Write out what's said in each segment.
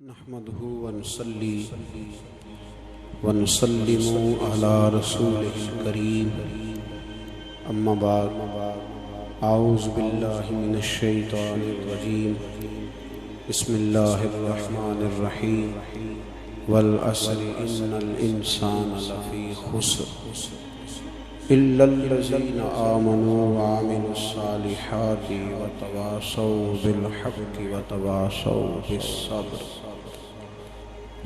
نحمده ونصلي ونسلم على رسوله الكريم اما بعد اعوذ باللہ من الشیطان الرجیم بسم اللہ الرحمن الرحیم والعصر ان الانسان لفی خسر الا الذین آمنوا وعملوا الصالحات وتواصوا بالحق وتواصوا بالصبر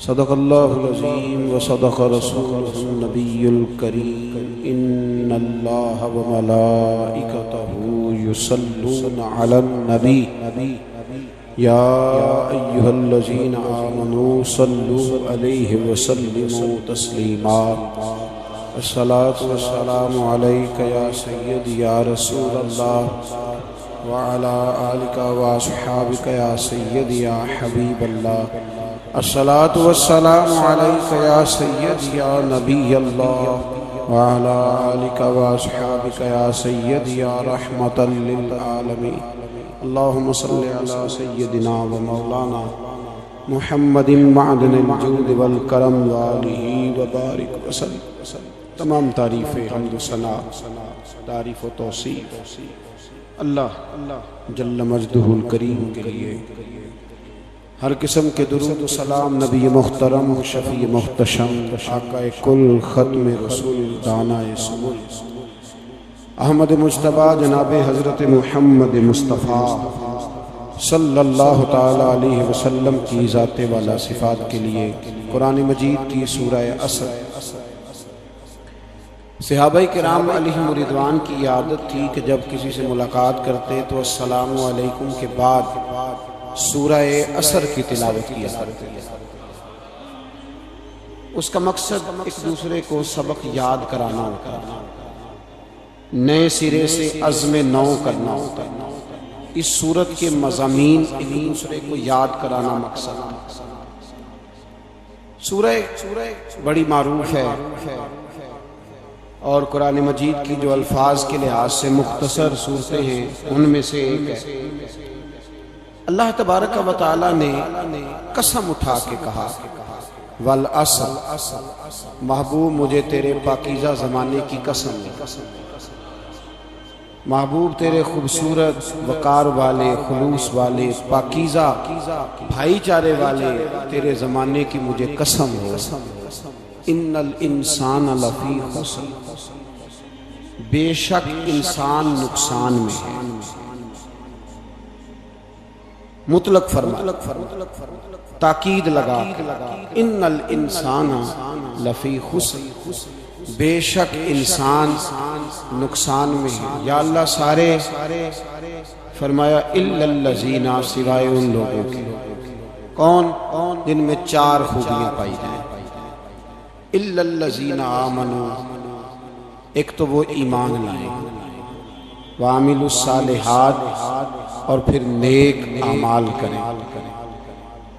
صدق اللہ العظیم وصدق رسولہ النبی الکریم ان اللہ وملائکتہ یصلون علی النبی یا ایہا الذین آمنوا صلوا علیہ وسلموا تسلیما الصلاة والسلام علیک یا سیدی یا رسول اللہ وعلی آلک واصحابک یا سیدی یا حبیب اللہ الصلاة والسلام علیک یا سیدی یا نبی اللہ وعلی آلک واصحابک یا سیدی یا رحمتا للعالمین اللہم صلی علی سیدنا و مولانا محمد معدن الجود والکرم وآلہ وبارک وسلم۔ تمام تعریف حمد و ثنا تعریف و توصیف اللہ جل مجدہ الکریم کے لیے، ہر قسم کے درود و سلام نبی محترم شفیع محتشم آقا کل ختم رسول دانا سمول احمد مجتبیٰ جناب حضرت محمد مصطفیٰ صلی اللہ تعالی علیہ وسلم کی ذات والا صفات کے لیے قرآن مجید کی سورہ عصر۔ صحابہ کرام علیہم رضوان کی عادت تھی کہ جب کسی سے ملاقات کرتے تو السلام علیکم کے بعد سورہ عصر کی تلاوت کیا کرتے۔ اس کا مقصد ایک دوسرے کو سبق یاد کرانا ہوتا ہے، نئے سرے سے عزم نو کرنا ہوتا ہے۔ اس سورت کے مضامین ایک دوسرے کو یاد کرانا مقصد ہے۔ سورہ بڑی معروف ہے اور قرآن مجید کی جو الفاظ کے لحاظ سے مختصر صورتیں ہیں ان میں سے ایک ہے۔ اللہ تبارک و تعالی نے قسم اٹھا کے کہا والعصر، محبوب مجھے تیرے پاکیزہ زمانے کی قسم ہے، محبوب تیرے خوبصورت وقار والے خلوص والے پاکیزہ بھائی چارے والے تیرے زمانے کی مجھے قسم ہے۔ ان الانسان لفی خسر، بے شک انسان نقصان میں ہے۔ مطلق فرما، تاکید لگا، ان الانسان لفی خسر، بے شک انسان نقصان میں ہے۔ یا اللہ سارے فرمایا الا الذین، سوائے ان لوگوں کے، کون؟ جن میں چار خوبیاں پائی جائیں۔ الا الذین آمنوا، ایک تو وہ ایمان لائیں، وعملوا الصالحات، اور پھر نیک اعمال کریں۔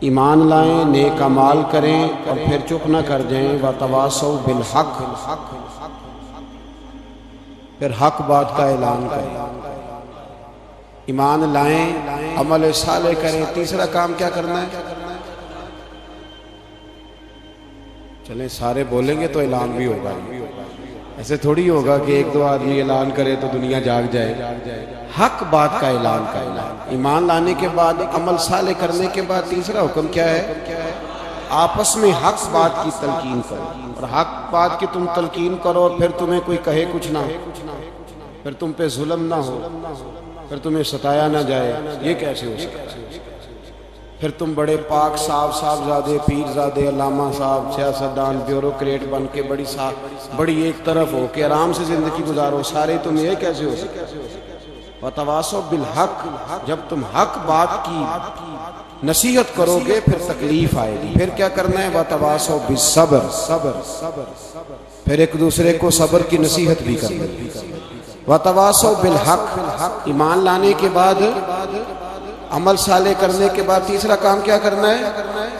ایمان لائیں، نیک اعمال کریں اور پھر چپ نہ کر جائیں۔ وتواصوا بالحق، پھر حق بات کا اعلان کریں۔ ایمان لائیں، عمل صالح کریں، تیسرا کام کیا کرنا ہے؟ چلیں سارے بولیں گے تو اعلان بھی ہوگا، ایسے تھوڑی ہوگا کہ ایک دو آدمی اعلان کرے تو دنیا جاگ جائے۔ حق بات کا اعلان کرنا، ایمان لانے کے بعد عمل صالح کرنے کے بعد تیسرا حکم کیا ہے؟ آپس میں حق بات کی تلقین کرو، اور حق بات کی تم تلقین کرو اور پھر تمہیں کوئی کہے کچھ نہ، پھر تم پہ ظلم نہ ہو، پھر تمہیں ستایا نہ جائے، یہ کیسے ہو سکتا ہے؟ پھر تم بڑے پاک صاحبزادے پیرزادے علامہ صاحب سیاستدان بیوروکریٹ بن کے بڑی ایک طرف ہو کے آرام سے زندگی گزارو، سارے تم یہ کیسے ہو سکتا ہے؟ وتواصوا بالحق، جب تم حق بات کی نصیحت کرو گے پھر تکلیف آئے گی، پھر کیا کرنا ہے؟ وتواصوا بالصبر، پھر ایک دوسرے کو صبر کی نصیحت بھی کرنا ہے۔ وتواصوا بالحق، ایمان لانے کے بعد عمل صالح کرنے کے بعد تیسرا کام کیا کرنا ہے؟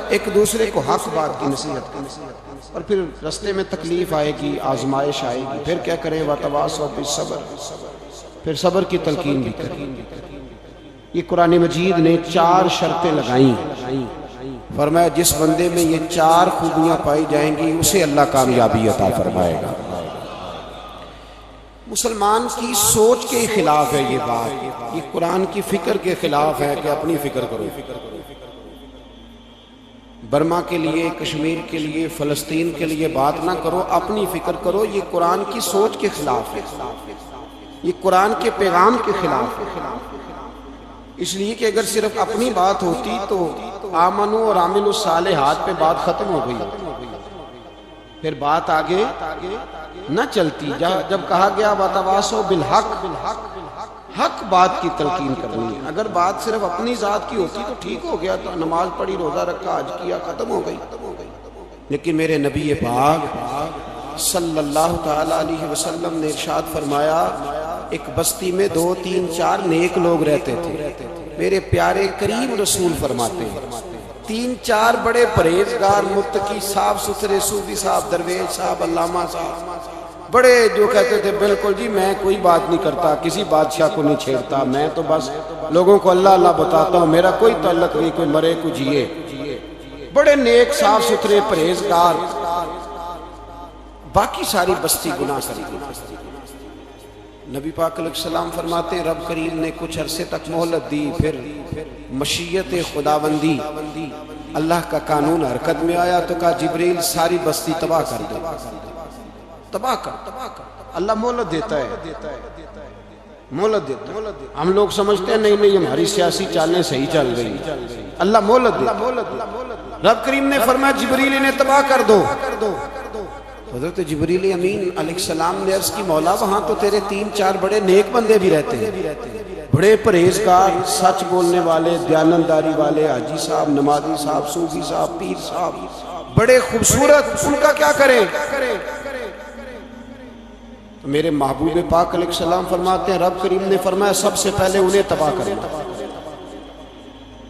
ایک دوسرے کو حق بات کی نصیحت کرنا، اور پھر رستے میں تکلیف آئے گی، آزمائش آئے گی، پھر کیا کریں؟ وتواصوا بالصبر، پھر صبر کی تلقین بھی کریں۔ یہ قرآن مجید نے چار شرطیں لگائیں فرمایا جس بندے میں یہ 4 خوبیاں پائی جائیں گی اسے اللہ کامیابی عطا فرمائے گا۔ مسلمان کی سوچ کے خلاف ہے یہ بات، یہ قرآن کی فکر کے خلاف ہے کہ اپنی فکر کرو۔ برما کے لیے، کشمیر کے لیے، فلسطین کے لیے بات نہ کرو، اپنی فکر کرو۔ یہ قرآن کی سوچ کے خلاف ہے، یہ قرآن کے پیغام کے خلاف ہے۔ اس لیے کہ اگر صرف اپنی بات ہوتی تو آمنو اور عاملوا الصالحات پہ بات ختم ہو گئی، پھر بات آگے نہ چلتی۔ جب کہا گیا وَتَوَاصَوْا بِالْحَقِّ، حق بات کی تلقین کرنی ہے۔ اگر بات صرف اپنی ذات کی ہوتی تو ٹھیک ہو گیا، تو نماز پڑھی، روزہ رکھا، حج کیا، ختم ہو گئی۔ لیکن میرے نبی پاک صلی اللہ تعالی علیہ وسلم نے ارشاد فرمایا، ایک بستی میں 2 3 4 نیک لوگ رہتے تھے۔ میرے پیارے کریم رسول فرماتے ہیں 3 4 بڑے پرہیزگار، متقی، صاف ستھرے، صوفی صاحب، درویش صاحب، علامہ صاحب، بڑے جو کہتے تھے بالکل جی میں کوئی بات نہیں کرتا، کسی بادشاہ کو نہیں چھیڑتا، میں تو بس لوگوں کو اللہ اللہ بتاتا ہوں، میرا کوئی تعلق نہیں، کوئی مرے کوئی جیے۔ بڑے نیک، صاف ستھرے، پرہیزگار، باقی ساری بستی گناہ کرتی۔ نبی پاک علیہ السلام فرماتے ہیں رب کریم نے کچھ عرصے تک مہلت دی، پھر مشیت خداوندی، اللہ کا قانون حرکت میں آیا تو کہا جبریل ساری بستی تباہ کر دو، تباہ کر۔ اللہ مہلت دیتا ہے، مہلت دیتا ہے۔ ہم لوگ سمجھتے ہیں نہیں ہماری سیاسی چالیں صحیح چل رہی ہیں، اللہ مہلت دیتا ہے۔ رب کریم نے فرمایا جبریل انہیں تباہ کر دو۔ حضرت جبریل امین علیہ السلام نے عرض کی مولا وہاں تو تیرے 3 4 بڑے نیک بندے بھی رہتے ہیں، بڑے پرہیزگار، سچ بولنے والے، دیانتداری والے، حاجی صاحب، نمازی صاحب، صوفی صاحب، پیر صاحب، بڑے خوبصورت، ان کا کیا کریں؟ تو میرے محبوب پاک علیہ السلام فرماتے ہیں رب کریم نے فرمایا سب سے پہلے انہیں تباہ کرنا،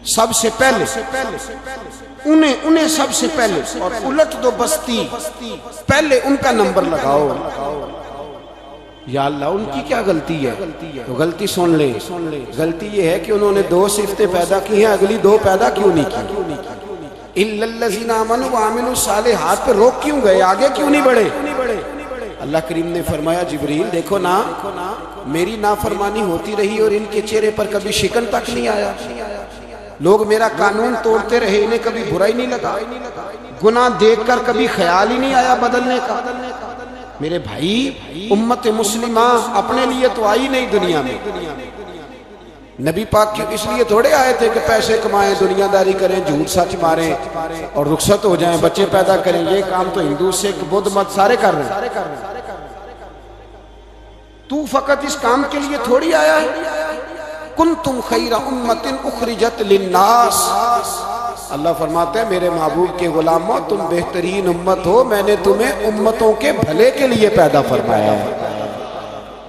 سب سے پہلے انہیں سب سے پہلے، اور الٹ دو بستی، پہلے ان کا نمبر لگاؤ۔ یا اللہ ان کی کیا غلطی ہے؟ تو غلطی سن لیں، غلطی یہ ہے کہ انہوں نے 2 صفتیں پیدا کی ہیں، اگلی 2 پیدا کیوں نہیں کی؟ اِلَّا الَّذِينَ آمَنُوا وَعَمِلُوا الصَّالِحَاتِ پہ روک کیوں گئے، آگے کیوں نہیں بڑھے؟ اللہ کریم نے فرمایا جبریل دیکھو نا، میری نافرمانی ہوتی رہی اور ان کے چہرے پر کبھی شکن تک نہیں آیا، لوگ میرا قانون توڑتے رہے، انہیں کبھی برائی نہیں لگا، گناہ دیکھ کر کبھی خیال ہی نہیں آیا بدلنے کا۔ میرے بھائی امت مسلمہ اپنے لیے تو آئی نہیں دنیا میں، نبی پاک کی اس لیے تھوڑے آئے تھے کہ پیسے کمائیں، دنیا داری کریں، جھوٹ سچ ماریں اور رخصت ہو جائیں، بچے پیدا کریں۔ یہ کام تو ہندو سکھ بدھ مت سارے کر رہے ہیں، تو فقط اس کام کے لیے تھوڑی آیا ہے۔ کنتم خیر امت اخرجت للناس، اللہ فرماتا ہے میرے محبوب کے غلاموں تم بہترین امت ہو، میں نے تمہیں امتوں کے بھلے کے لیے پیدا فرمایا ہے،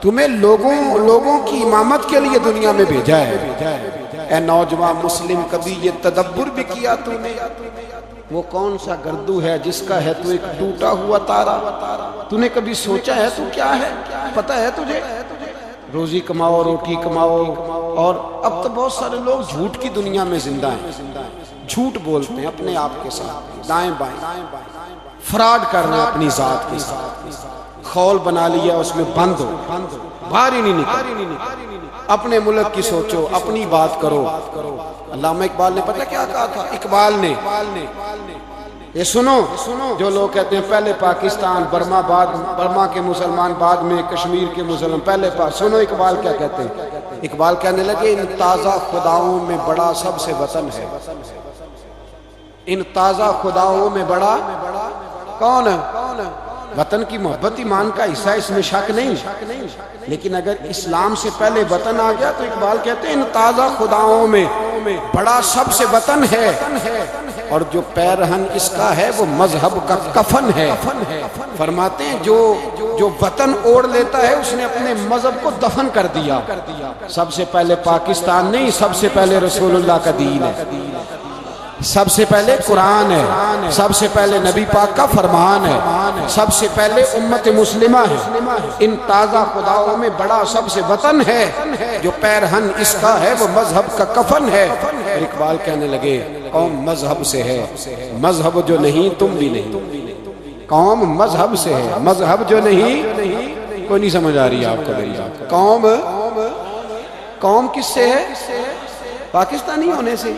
تمہیں لوگوں کی امامت کے لیے دنیا میں بھیجا ہے۔ اے نوجوان مسلم کبھی یہ تدبر بھی کیا تو نے، وہ کون سا گردو ہے جس کا ہے تو ایک ٹوٹا ہوا تارا؟ تو نے کبھی سوچا ہے تو کیا ہے؟ پتہ ہے تجھے؟ روزی کماؤ، روٹی کماؤ، اور اب تو بہت سارے لوگ جھوٹ کی دنیا میں زندہ ہیں، جھوٹ بولتے ہیں اپنے آپ کے ساتھ، دائیں بائیں فراڈ کر رہے ہیں اپنی ذات کے ساتھ، خول بنا لیا اس میں بند ہو، باہر ہی نہیں نکل۔ اپنے ملک کی سوچو، اپنی بات کرو۔ علامہ اقبال نے پتہ کیا کہا تھا؟ اقبال نے یہ سنو، جو لوگ کہتے ہیں پہلے پاکستان، برما کے مسلمان بعد میں کشمیر کے مسلمان پہلے سنو اقبال کیا کہتے ہیں۔ اقبال کہنے لگے ان تازہ خداؤں میں بڑا سب سے وطن ہے، ان تازہ خداؤں میں بڑا کون ہے؟ وطن کی محبت ایمان کا حصہ، اس میں شک نہیں، لیکن اگر اسلام سے پہلے وطن آ گیا تو اقبال کہتے ہیں ان تازہ خداؤں میں بڑا سب سے وطن ہے، اور جو پیرہن اس کا ہے وہ مذہب کا کفن ہے۔ فرماتے ہیں جو وطن اوڑھ لیتا ہے اس نے اپنے مذہب کو دفن کر دیا۔ سب سے پہلے پاکستان نہیں، سب سے پہلے رسول اللہ کا دین ہے، سب سے پہلے قرآن ہے، سب سے پہلے نبی پاک کا فرمان ہے، سب سے پہلے امت مسلمہ ہے۔ ان تازہ خداؤں میں بڑا سب سے وطن ہے، جو پیرہن اس کا ہے وہ مذہب کا کفن ہے۔ پھر اقبال کہنے لگے قوم مذہب سے ہے، مذہب جو نہیں تم بھی نہیں۔ قوم مذہب سے ہے، مذہب جو نہیں، کوئی نہیں سمجھ آ رہی آپ کو میری بات۔ قوم کس سے ہے؟ پاکستانی ہونے سے،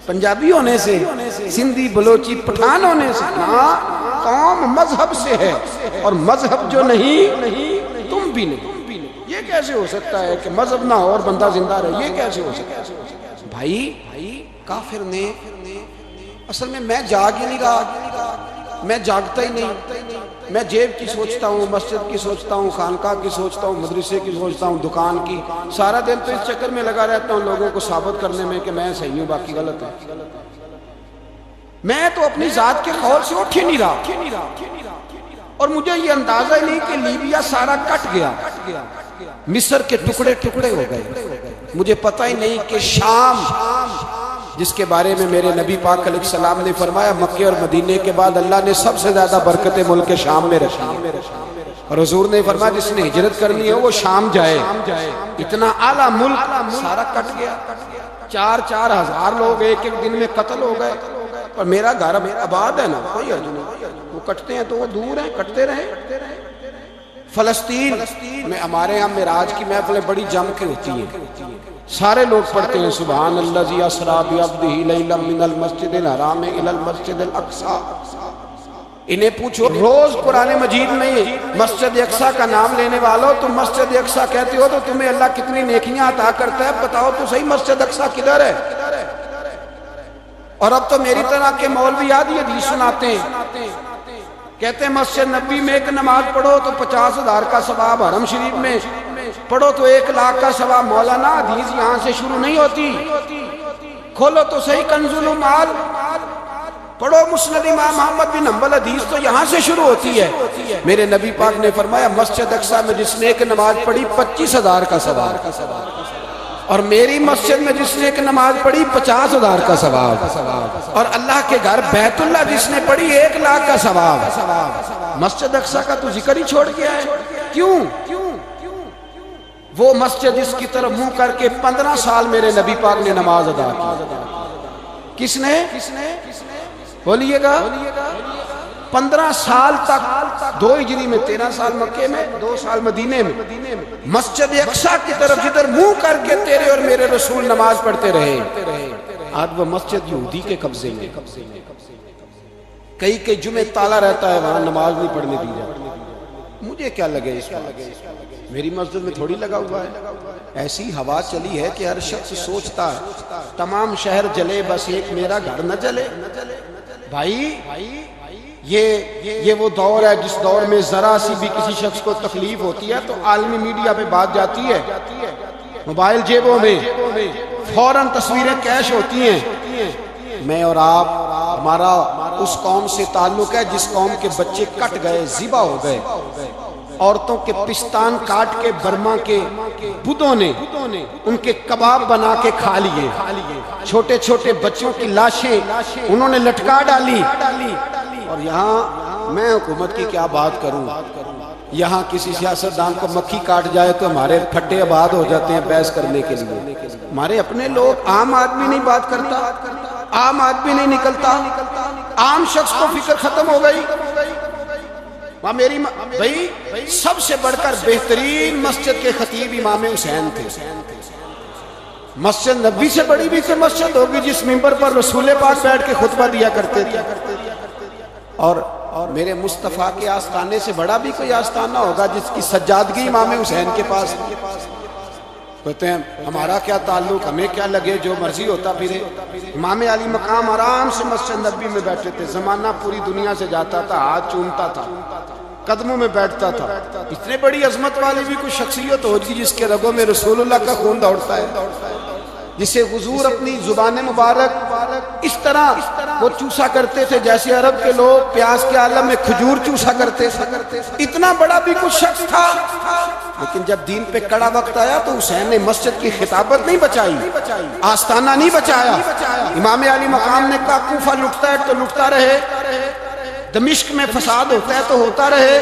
پنجابی ہونے سے، سندھی بلوچی پٹھان ہونے سے؟ ہاں، قوم مذہب سے ہے اور مذہب جو نہیں تم بھی نہیں۔ یہ کیسے ہو سکتا ہے کہ مذہب نہ ہو اور بندہ زندہ رہے؟ یہ کیسے ہو سکتا ہے؟ بھائی کافر نے اصل میں جاگ ہی نہیں رہا، میں جاگتا ہی نہیں، میں جیب کی سوچتا ہوں، مسجد کی سوچتا ہوں، خانقاہ کی سوچتا ہوں، مدرسے کی سوچتا ہوں، دکان کی، سارا دن تو اس چکر میں لگا رہتا ہوں لوگوں کو ثابت کرنے میں کہ میں صحیح ہوں باقی غلط ہے۔ میں تو اپنی ذات کے خول سے اٹھ ہی نہیں رہا، اور مجھے یہ اندازہ ہی نہیں کہ لیبیا سارا کٹ گیا، مصر کے ٹکڑے ٹکڑے ہو گئے، مجھے پتہ ہی نہیں کہ شام جس کے بارے میں میرے نبی پاک علیہ السلام نے فرمایا مکے اور مدینے کے بعد اللہ نے سب سے زیادہ برکتیں ملک شام میں رکھی ہیں، اور حضور نے فرمایا جس نے ہجرت کرنی ہے وہ شام جائے۔ اتنا اعلیٰ ملک سارا کٹ گیا، 4,000 ہزار لوگ ایک دن میں قتل ہو گئے، اور میرا گھر آباد ہے نا، کوئی حرج نہیں، وہ کٹتے ہیں تو وہ دور ہیں، کٹتے رہے۔ فلسطین میں ہمارے ہاں معراج کی محفلیں بڑی جم کے ہوتی ہیں، سارے لوگ پڑھتے ہیں سبحان الذی اسریٰ بعبدہ لیلا من المسجد الحرام الی المسجد الاقصی۔ انہیں پوچھو روز قرآن مجید میں مسجد اقصی کا نام لینے والوں تم مسجد اقصی کہتے ہو تو تمہیں اللہ کتنی نیکیاں عطا کرتا ہے، بتاؤ تو صحیح مسجد اقصی کدھر ہے؟ اور اب تو میری طرح کے مولوی آدھی حدیث سناتے ہیں، کہتے ہیں مسجد نبی میں ایک نماز پڑھو تو 50,000 کا ثواب، حرم شریف میں پڑھو تو 1,00,000 کا ثواب۔ مولانا حدیث یہاں سے شروع نہیں ہوتی، کھولو تو صحیح کنز المال، پڑھو مسند امام احمد بن حنبل، حدیث تو یہاں سے شروع ہوتی ہے۔ میرے نبی پاک نے فرمایا مسجد اقصی میں جس نے ایک نماز پڑھی 25,000 کا ثواب، اور میری مسجد میں جس نے ایک نماز پڑھی 50,000 کا ثواب، اور اللہ کے گھر بیت اللہ جس نے پڑھی 1,00,000 کا ثواب۔ مسجد اقصی کا تو ذکر ہی چھوڑ گیا ہے، کیوں؟ وہ مسجد اس کی طرف منہ کر کے 15 سال میرے نبی پاک نے نماز ادا کی۔ کس نے؟ بولیے گا 15 سال تک، 2 ہجری میں 13 سال مکے میں، 2 سال مدینے میں، مسجد اقصی کی طرف جدھر منہ کر کے تیرے اور میرے رسول نماز پڑھتے رہے۔ آج وہ مسجد یہودی کے قبضے میں، کئی جمعے تالا رہتا ہے، وہاں نماز نہیں پڑھنے دی جاتی۔ مجھے کیا لگے اس بات سے؟ میری مسجد میں تھوڑی لگا ہوا ہے۔ ایسی ہوا چلی ہے کہ ہر شخص سوچتا ہے تمام شہر جلے بس ایک میرا گھر نہ جلے۔ بھائی یہ وہ دور ہے جس دور میں ذرا سی بھی کسی شخص کو تکلیف ہوتی ہے تو عالمی میڈیا پہ بات جاتی ہے، موبائل جیبوں میں فوراً تصویریں کیش ہوتی ہیں۔ میں اور آپ، ہمارا اس قوم سے تعلق ہے جس قوم کے بچے کٹ گئے، ذبح ہو گئے، عورتوں کے پستان کاٹ کے برما کے بدھوں نے ان کے کباب بنا کے کھا لیے، چھوٹے چھوٹے بچوں کی لاشیں انہوں نے لٹکا ڈالی۔ اور یہاں میں حکومت کی کیا بات کروں، یہاں کسی سیاستدان کو مکھی کاٹ جائے تو ہمارے پھٹے آباد ہو جاتے ہیں بحث کرنے کے لیے۔ ہمارے اپنے لوگ، عام آدمی نہیں بات کرتا، عام آدمی نہیں نکلتا، عام شخص کو فکر ختم ہو گئی۔ میری بھائی سب سے بڑھ کر بہترین مسجد کے خطیب امام حسین تھے۔ مسجد نبی سے بڑی بھی کوئی مسجد ہوگی جس ممبر پر رسول پاک بیٹھ کے خطبہ دیا کرتے تھے، اور میرے مصطفیٰ کے آستانے سے بڑا بھی کوئی آستانہ ہوگا جس کی سجادگی امام حسین کے پاس۔ کہتے ہیں ہمارا کیا تعلق، ہمیں کیا لگے، جو مرضی ہوتا پھرے۔ امام علی مقام آرام سے مسجد نبی میں بیٹھے تھے، زمانہ پوری دنیا سے جاتا تھا، ہاتھ چومتا تھا، قدموں میں بیٹھتا تھا۔ اتنے بڑی عظمت والی بھی کوئی شخصیت ہوگی جس کے رگوں میں رسول اللہ کا خون دوڑتا ہے، جسے حضور اپنی زبان مبارک اس طرح وہ چوسا کرتے تھے جیسے عرب کے لوگ پیاس کے عالم میں کھجور چوسا کرتے تھے۔ اتنا بڑا بھی کچھ شخص تھا، لیکن جب دین پہ کڑا وقت آیا تو حسین نے مسجد کی خطابت نہیں بچائی، آستانہ نہیں بچایا۔ امام علی مقام نے کہا کوفہ لٹتا ہے تو لٹتا رہے، دمشق میں فساد ہوتا ہے تو ہوتا رہے،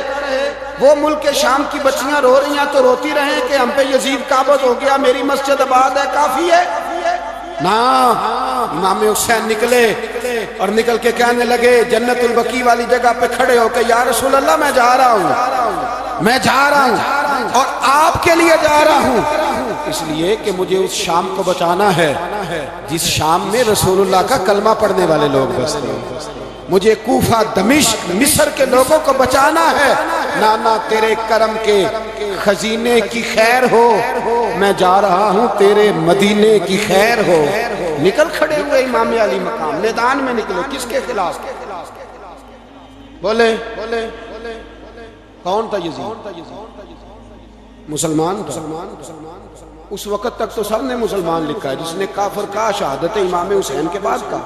وہ ملک شام کی بچیاں رو رہی ہیں تو روتی رہیں کہ ہم پہ یزید قابض ہو گیا، میری مسجد آباد ہے، کافی ہے۔ نا امام حسین نکلے اور نکل کے کہنے لگے جنت البقیع والی جگہ پہ کھڑے ہو کہ یا رسول اللہ میں جا رہا ہوں اور آپ کے لیے جا رہا ہوں، اس لیے کہ مجھے اس شام کو بچانا ہے جس شام میں رسول اللہ کا کلمہ پڑھنے والے لوگ بستے ہیں، مجھے کوفہ دمشق مصر کے لوگوں کو بچانا ہے، نانا تیرے کرم کے خزینے کی خیر ہو، میں جا رہا ہوں تیرے مدینے کی خیر ہو۔ نکل کھڑے ہوئے امام علی مقام، میدان میں نکلے، کس کے خلاف؟ بولے کون تھا یزید؟ مسلمان تھا۔ اس وقت تک تو سب نے مسلمان لکھا ہے، جس نے کافر کا شہادت امام حسین کے بعد کا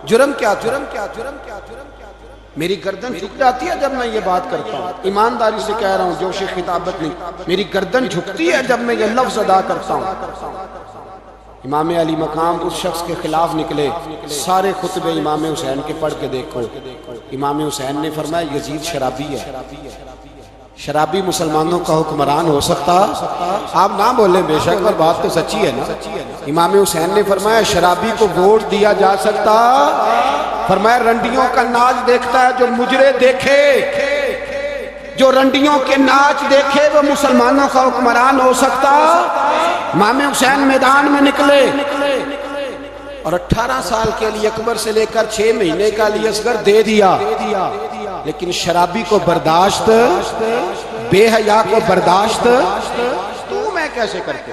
جرم کیا تھا؟ میری گردن جھک جاتی ہے جب میں یہ بات کرتا ہوں، ایمانداری سے کہہ رہا ہوں، جوش خطابت نہیں، میری گردن جھکتی ہے جب میں یہ لفظ ادا کرتا ہوں۔ امام علی مقام اس شخص کے خلاف نکلے، سارے خطبے امام حسین کے پڑھ کے دیکھو، امام حسین نے فرمایا یزید شرابی ہے، شرابی مسلمانوں کا حکمران ہو سکتا؟ آپ نہ بولیں بے شک، پر بات تو سچی ہے نا۔ امام حسین نے فرمایا شرابی کو ووٹ دیا جا سکتا؟ فرمایا رنڈیوں کا ناچ دیکھتا ہے جو مجرے دیکھے، جو رنڈیوں کے ناچ دیکھے وہ مسلمانوں کا حکمران ہو سکتا؟ امام حسین میدان میں نکلے اور 18 سال کے علی اکبر سے لے کر 6 مہینے کا علی اصغر دے دیا، لیکن شرابی کو برداشت، بے حیا کو برداشت تو میں کیسے کرتے؟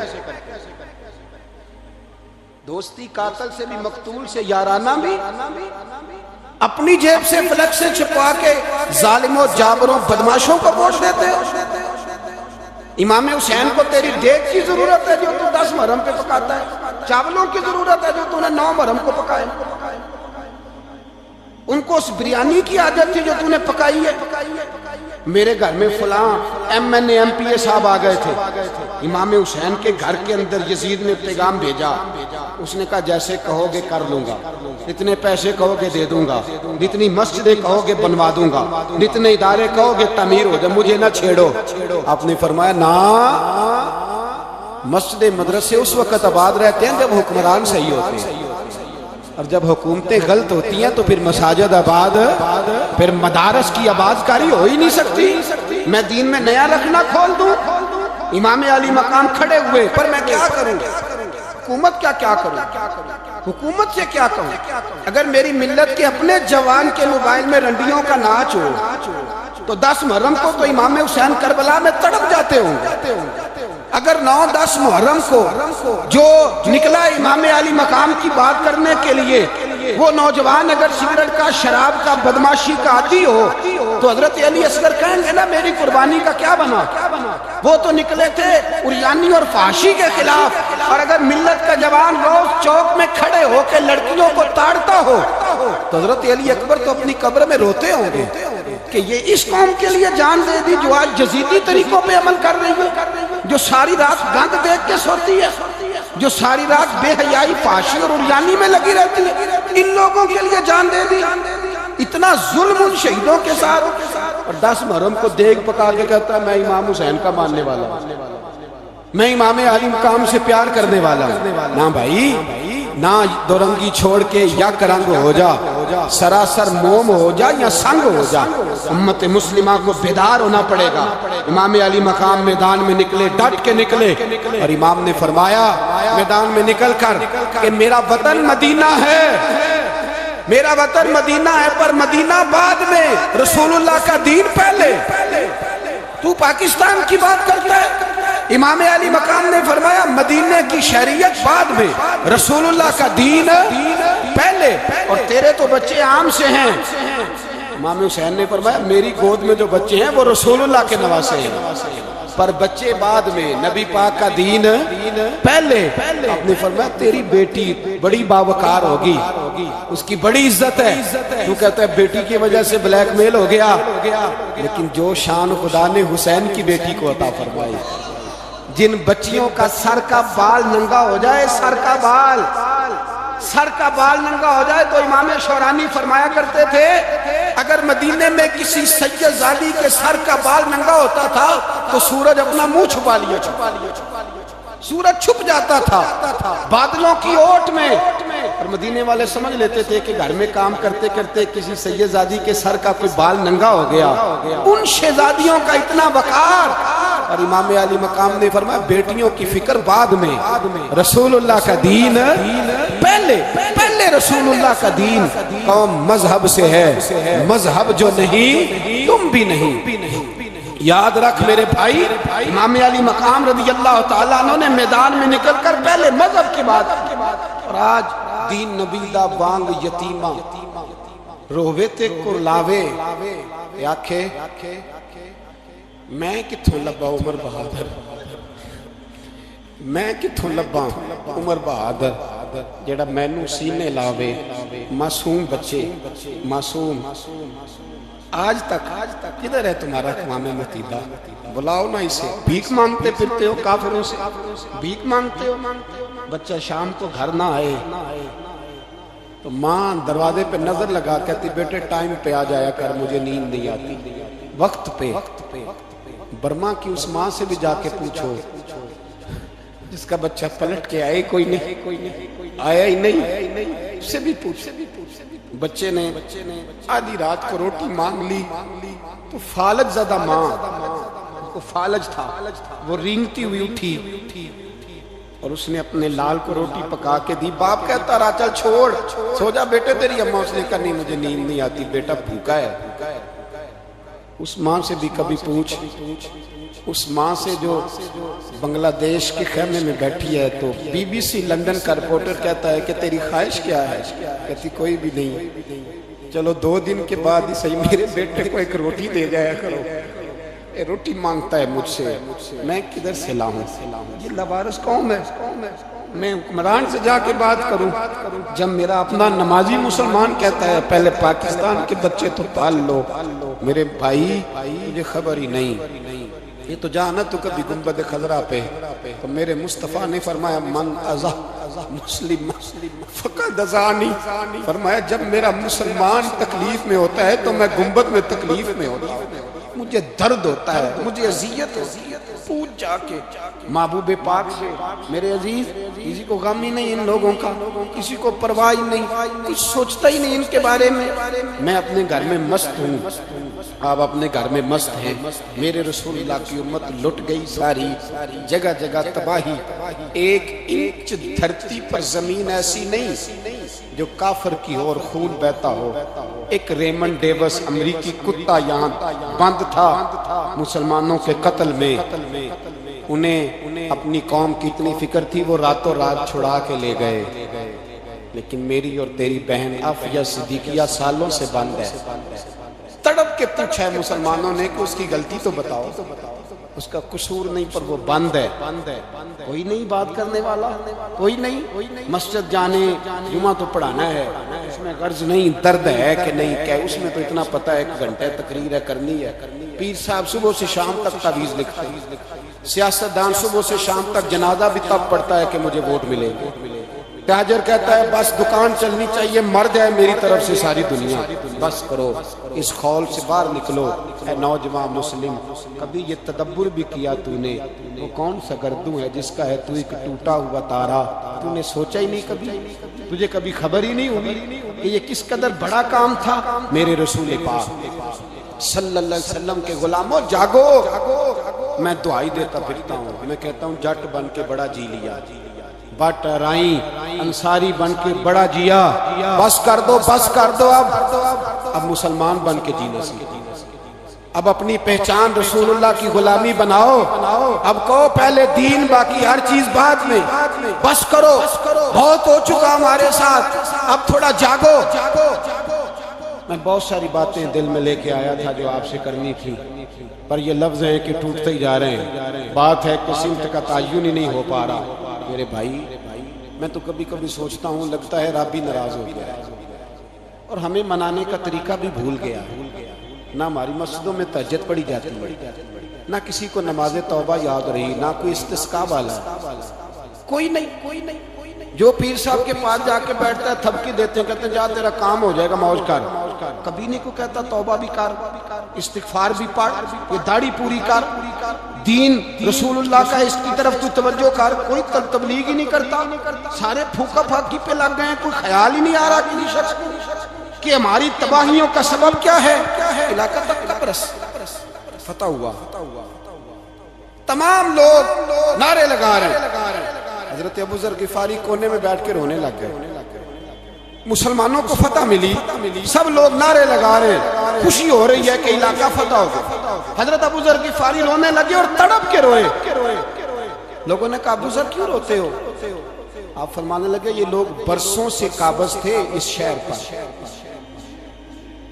دوستی قاتل سے بھی، مقتول سے یارانہ بھی، اپنی جیب سے فلک سے چھپا کے ظالموں جابروں بدماشوں کو ووٹ دیتے ہو۔ امام حسین کو تیری دیگ کی ضرورت ہے جو تو 10 محرم پہ پکاتا ہے، چاولوں کی ضرورت ہے جو تو نے 9 محرم کو پکائے، ان کو اس بریانی کی عادت تھی جو تو نے پکائی ہے۔ میرے گھر میں فلاں M N A M P A صاحب آ گئے تھے، امام حسین کے گھر کے اندر یزید نے پیغام بھیجا، اس نے کہا جیسے کہو گے کر لوں گا، جتنے پیسے کہو گے دے دوں گا، جتنی مسجدیں کہو گے بنوا دوں گا، جتنے ادارے کہو گے تعمیر ہو جائے، مجھے نہ چھیڑو۔ آپ نے فرمایا نا، مسجد مدرسے اس وقت آباد رہتے ہیں جب حکمران صحیح ہوتے ہیں، اور جب حکومتیں غلط ہوتی ہیں تو پھر مساجد آباد، پھر مدارس کی آباد کاری ہو ہی نہیں سکتی۔ میں دین میں نیا رکھنا کھول دوں؟ امام علی مقام کھڑے ہوئے، پر میں کیا کروں؟ حکومت کیا کروں؟ حکومت سے کیا کہوں؟ اگر میری ملت کے اپنے جوان کے موبائل میں رنڈیوں کا ناچ ہو تو 10 محرم کو تو امام حسین کربلا میں تڑپ جاتے ہوں۔ اگر 9-10 محرم کو جو نکلا امام علی مقام کی بات کرنے کے لیے، وہ نوجوان اگر سگریٹ کا، شراب کا، بدماشی کا عادی ہو تو حضرت علی اصغر کہیں گے نا میری قربانی کا کیا بنا؟ وہ تو نکلے تھے عریانی اور فحاشی کے خلاف، اور اگر ملت کا جوان روز چوک میں کھڑے ہو کے لڑکیوں کو تاڑتا ہو تو حضرت علی اکبر تو اپنی قبر میں روتے ہوں گے کہ یہ اس قوم کے لیے جان دے دی جو آج جزیدی طریقوں پہ عمل کر رہی ہے، جو ساری رات گند دیکھ کے سوتی ہے، جو ساری رات بے حیائی، فحاشی اور عریانی میں لگی رہتی ہے، ان لوگوں کے لیے جان دے دی۔ اتنا ظلم ان شہیدوں کے ساتھ، اور 10 محرم کو دیگ پکا کے کہتا ہے میں امام حسین کا ماننے والا ہوں، میں امام علی مقام سے پیار کرنے والا ہوں۔ نہ بھائی، نہ دو رنگی چھوڑ کے یک رنگ ہو جا، سراسر موم ہو جا یا سنگ ہو جا، امت مسلمہ کو بیدار ہونا پڑے گا۔ امام علی مقام میدان میں نکلے، ڈٹ کے نکلے، اور امام نے فرمایا میدان میں نکل کر کہ میرا وطن مدینہ ہے، میرا وطن مدینہ ہے، پر مدینہ بعد میں، رسول اللہ کا دین پہلے۔ تو پاکستان کی بات کرتا ہے؟ امام علی مقام نے فرمایا مدینے کی شریعت بعد میں، رسول اللہ کا دین پہلے، اور تیرے تو بچے عام سے ہیں۔ امام حسین نے فرمایا میری گود میں جو بچے ہیں وہ رسول اللہ کے نواسے ہیں، پر بچے بعد میں، نبی پاک کا دین پہلے۔ آپ نے فرمایا تیری بیٹی بڑی باوقار ہوگی، اس کی بڑی عزت ہے، تو کہتا ہے بیٹی کی وجہ سے بلیک میل ہو گیا، لیکن جو شان خدا نے حسین کی بیٹی کو عطا فرمائی، جن بچیوں کا سر کا بال ننگا ہو جائے، سر کا بال ننگا ہو جائے، تو امام شورانی فرمایا کرتے تھے اگر مدینے میں کسی سید زادی کے سر کا بال ننگا ہوتا تھا تو سورج اپنا منہ چھپا لیا۔ سورج چھپ جاتا تھا بادلوں کی اوٹ میں، اور مدینے والے سمجھ لیتے تھے کہ گھر میں کام کرتے کرتے کسی سیدزادی کے سر کا کوئی بال ننگا ہو گیا، ان شہزادیوں کا اتنا وقار۔ اور امام علی مقام نے فرمایا بیٹیوں کی فکر بعد میں، رسول اللہ کا دین پہلے رسول اللہ کا دین۔ قوم مذہب سے ہے، مذہب جو نہیں تم بھی نہیں۔ یاد رکھ میرے بھائی، امام علی مقام رضی اللہ تعالیٰ عنہ نے میدان میں نکل کر پہلے مذہب کی بات کی، اور آج دین نبی دا وانگ یتیمہ رووے تے کو لاوے آکھے میں کتھوں لبا عمر بہادر، میں کتھوں لبا عمر بہادر جیڑا مینوں سینے لاوے، معصوم بچے معصوم۔ آج تک کدھر ہے تمہارا اقوام متحدہ؟ بلاؤ نا اسے، بھیک مانگتے پھرتے ہو کافروں سے، بھیک مانگتے ہو۔ بچہ شام کو گھر نہ آئے تو ماں دروازے پہ نظر لگا کہتی بیٹے ٹائم پہ آ جایا کر، مجھے نیند نہیں آتی، وقت پہ۔ برما کی اس ماں سے بھی جا کے پوچھو جس کا بچہ پلٹ کے آئے کوئی نہیں، آیا ہی نہیں، اس سے بھی پوچھ۔ بچے نے آدھی رات کو روٹی مانگ لی تو فالج زدہ ماں کو فالج تھا، وہ رینگتی ہوئی اٹھی اور اس نے اپنے لال کو روٹی پکا کے دی۔ باپ کہتا رہا چل چھوڑ، سو جا بیٹے، تیری اماں اس نے کہا نہیں مجھے نیند نہیں آتی، بیٹا بھوکا ہے۔ اس ماں سے بھی کبھی پوچھ، اس ماں سے جو بنگلہ دیش کے خیمے میں بیٹھی ہے تو بی بی سی لندن کا رپورٹر کہتا ہے کہ تیری خواہش کیا ہے؟ کہتی کوئی بھی نہیں، چلو 2 دن کے بعد ہی صحیح میرے بیٹے کو ایک روٹی دے جایا کرو، روٹی مانگتا ہے مجھ سے، میں کدھر سے لاؤں؟ یہ لوارث قوم ہے۔ میں حکمران سے جا کے بات کروں جب میرا اپنا نمازی مسلمان کہتا ہے پہلے پاکستان کے بچے تو پال لو؟ میرے بھائی مجھے خبر ہی نہیں، یہ تو جانا تو کبھی گنبد خضرا پہ، تو میرے مصطفیٰ نے فرمایا من ازا مسلم فقد ازانی، فرمایا جب میرا مسلمان تکلیف میں ہوتا ہے تو میں گنبد میں تکلیف میں ہوتا ہوں، مجھے درد ہوتا ہے، مجھے اذیت ہوتی ہے۔ پوچھ جا کے محبوب پاک سے میرے عزیز، کسی کو غم ہی نہیں ان لوگوں کا، کسی کو پرواہ ہی نہیں، کچھ سوچتا ہی نہیں ان کے بارے میں۔ میں اپنے گھر میں مست ہوں، آپ اپنے گھر میں مست ہیں۔ میرے رسول اللہ کی امت لٹ گئی ساری، جگہ جگہ تباہی، ایک انچ دھرتی پر زمین ایسی نہیں جو کافر کی ہو اور خون بہتا ہو۔ ایک ریمنڈ ڈیوس امریکی کتا یہاں بند تھا مسلمانوں کے قتل میں، انہیں اپنی قوم کی اتنی فکر تھی وہ راتوں رات چھڑا کے لے گئے، لیکن میری اور تیری بہن عافیہ صدیقیہ سالوں سے بند ہے۔ تڑپ کے پوچھا ہے مسلمانوں نے کہ اس کی غلطی تو بتاؤ، اس کا قصور نہیں پر وہ بند ہے، کوئی نہیں بات کرنے والا، کوئی نہیں۔ مسجد جانے جمعہ تو پڑھانا ہے، اس میں غرض نہیں درد ہے کہ نہیں، کہ اس میں تو اتنا پتہ ہے 1 گھنٹے تقریر ہے کرنی ہے۔ پیر صاحب صبح سے شام تک تعویذ لکھتے ہیں، سیاستدان صبح سے شام تک جنازہ بھی تب پڑھتا ہے کہ مجھے ووٹ ملے گا۔ تاجر کہتا ہے بس دکان چلنی چاہیے، مر جائے میری طرف سے ساری دنیا، بس کرو، اس خول سے باہر نکلو۔ اے نوجوان مسلم، کبھی یہ تدبر بھی کیا تو نے وہ کون سا گردوں ہے جس کا ہے تو ایک ٹوٹا ہوا تارا؟ تو نے سوچا ہی نہیں کبھی، تجھے کبھی خبر ہی نہیں ہوئی کہ یہ کس قدر بڑا کام تھا؟ میرے رسول پاک صلی اللہ علیہ وسلم کے غلاموں جاگو۔ میں دعائی دیتا پھرتا ہوں، میں کہتا ہوں جٹ بن کے بڑا جی لیا، بٹ رائیں انصاری بن کے بڑا جیا، بس کر دو بس کر دو، اب مسلمان بن کے جینے سے، اب اپنی پہچان رسول اللہ کی غلامی بناؤ، اب کہو پہلے دین باقی ہر چیز بعد میں، بس کرو، بہت ہو چکا ہمارے ساتھ، اب تھوڑا جاگو۔ میں بہت ساری باتیں دل میں لے کے آیا تھا جو آپ سے کرنی تھی، پر یہ لفظ ہیں کہ ٹوٹتے ہی جا رہے ہیں، بات ہے کہ سمت کا تعین ہی نہیں ہو پا رہا۔ میرے بھائی میں تو کبھی کبھی سوچتا ہوں لگتا ہے رب بھی ناراض ہو گیا اور ہمیں منانے کا طریقہ بھی بھول گیا، نہ ہماری مسجدوں میں تہجد پڑھی جاتی ہے، نہ کسی کو نماز توبہ یاد رہی، نہ کوئی استسقاء والا، کوئی نہیں۔ جو پیر صاحب کے پاس جا کے بیٹھتا ہے تھپکی دیتے ہیں، کہتے ہیں جا تیرا کام ہو جائے گا موج کر، کبھی نہیں کو کہتا توبہ بھی کر، استغفار بھی پڑھ، یہ داڑھی پوری کر، دین رسول اللہ کا اس کی طرف تو توجہ کر، کوئی تبلیغ ہی نہیں کرتا، سارے پھوکا پھاکی پہ لگ گئے ہیں، کوئی خیال ہی نہیں آ رہا کسی شخص کو کہ ہماری تباہیوں کا سبب کیا ہے؟ علاقہ تک قبرص فتح ہوا، تمام لوگ نعرے لگا رہے ہیں، حضرت ابو ذر غفاری کونے میں بیٹھ کے رونے لگ گئے، مسلمانوں کو فتح ملی، سب لوگ نعرے لگا رہے ہیں، خوشی ہو رہی ہے کہ علاقہ فتح ہو گیا، حضرت ابو ذر غفاری رونے لگے اور تڑپ کے روئے، لوگوں نے کہا ابو ذر کیوں روتے ہو؟ آپ فرمانے لگے یہ لوگ برسوں سے قابض تھے اس شہر پر،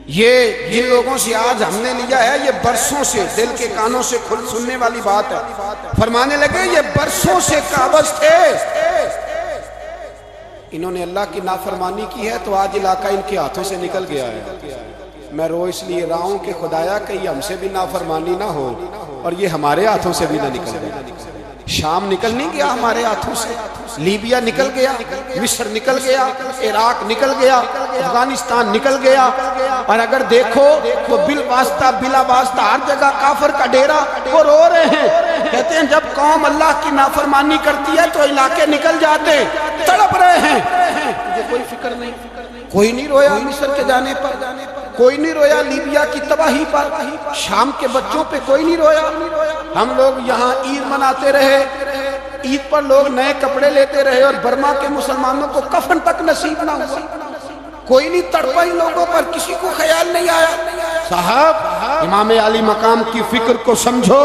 یہ جن لوگوں سے آج ہم نے لیا ہے یہ برسوں سے، دل کے کانوں سے کھل سننے والی بات ہے، فرمانے لگے یہ برسوں سے قابض تھے، انہوں نے اللہ کی نافرمانی کی ہے تو آج علاقہ ان کے ہاتھوں سے نکل گیا ہے، میں رو اس لیے رہا ہوں کہ خدایا کہیں ہم سے بھی نافرمانی نہ ہو اور یہ ہمارے ہاتھوں سے بھی نہ نکل گیا، شام نکل نہیں گیا ہمارے ہاتھوں سے، لیبیا نکل گیا، مصر نکل گیا، عراق نکل گیا، افغانستان نکل گیا، اور اگر دیکھو تو بالواسطہ بلا واسطہ ہر جگہ کافر کا ڈیرا، وہ رو رہے ہیں، کہتے ہیں جب قوم اللہ کی نافرمانی کرتی ہے تو علاقے نکل جاتے، تڑپ رہے ہیں، مجھے کوئی فکر نہیں، کوئی نہیں رویا مصر کے جانے پر، کوئی نہیں رویا لیبیا کی تباہی پر، شام کے بچوں پہ کوئی نہیں رویا، ہم لوگ یہاں عید مناتے رہے، عید پر لوگ نئے کپڑے لیتے رہے اور برما کے مسلمانوں کو کفن تک نصیب نہ ہوا، کوئی نہیں تڑپا ان لوگوں پر، کسی کو خیال نہیں آیا۔ صاحب امام علی مقام کی فکر کو سمجھو،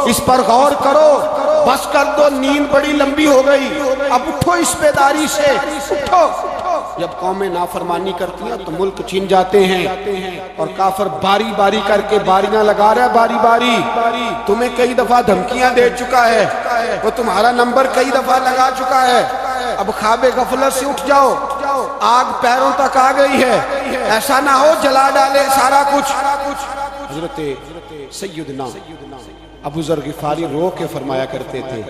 اس پر غور کرو، بس کر دو، نیند بڑی لمبی ہو گئی، اب اٹھو اس بیداری سے، اٹھو۔ جب قومیں نافرمانی کرتی ہیں تو ملک چھن جاتے ہیں، اور کافر باری باری کر کے باریاں لگا رہا ہے، باری باری تمہیں کئی دفعہ دھمکیاں دے چکا ہے، وہ تمہارا نمبر کئی دفعہ لگا چکا ہے، اب خواب غفلت سے اٹھ جاؤ، آگ پیروں تک آ گئی ہے، ایسا نہ ہو جلا ڈالے سارا کچھ۔ حضرت سیدنا ابو ذر غفاری رو کے فرمایا کرتے تھے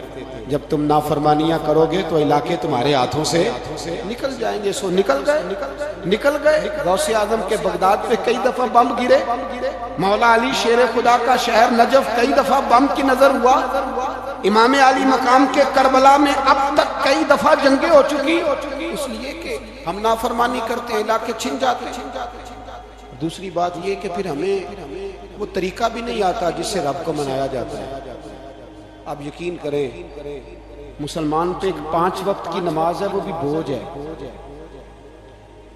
جب تم نافرمانیاں کرو گے تو علاقے تمہارے ہاتھوں سے نکل جائیں گے، سو نکل گئے۔ غوث اعظم کے بغداد پہ کئی دفعہ بم گرے، مولا علی شیر خدا کا شہر نجف کئی دفعہ بم کی نظر ہوا، امام علی مقام کے کربلا میں اب تک کئی دفعہ جنگیں ہو چکی، اس لیے کہ ہم نافرمانی کرتے ہیں علاقے چھن جاتے ہیں۔ دوسری بات یہ کہ پھر ہمیں وہ طریقہ بھی نہیں آتا جس سے رب کو منایا جاتا ہے۔ آپ یقین کریں مسلمان پہ ایک 5 وقت کی نماز ہے وہ بھی بوجھ ہے،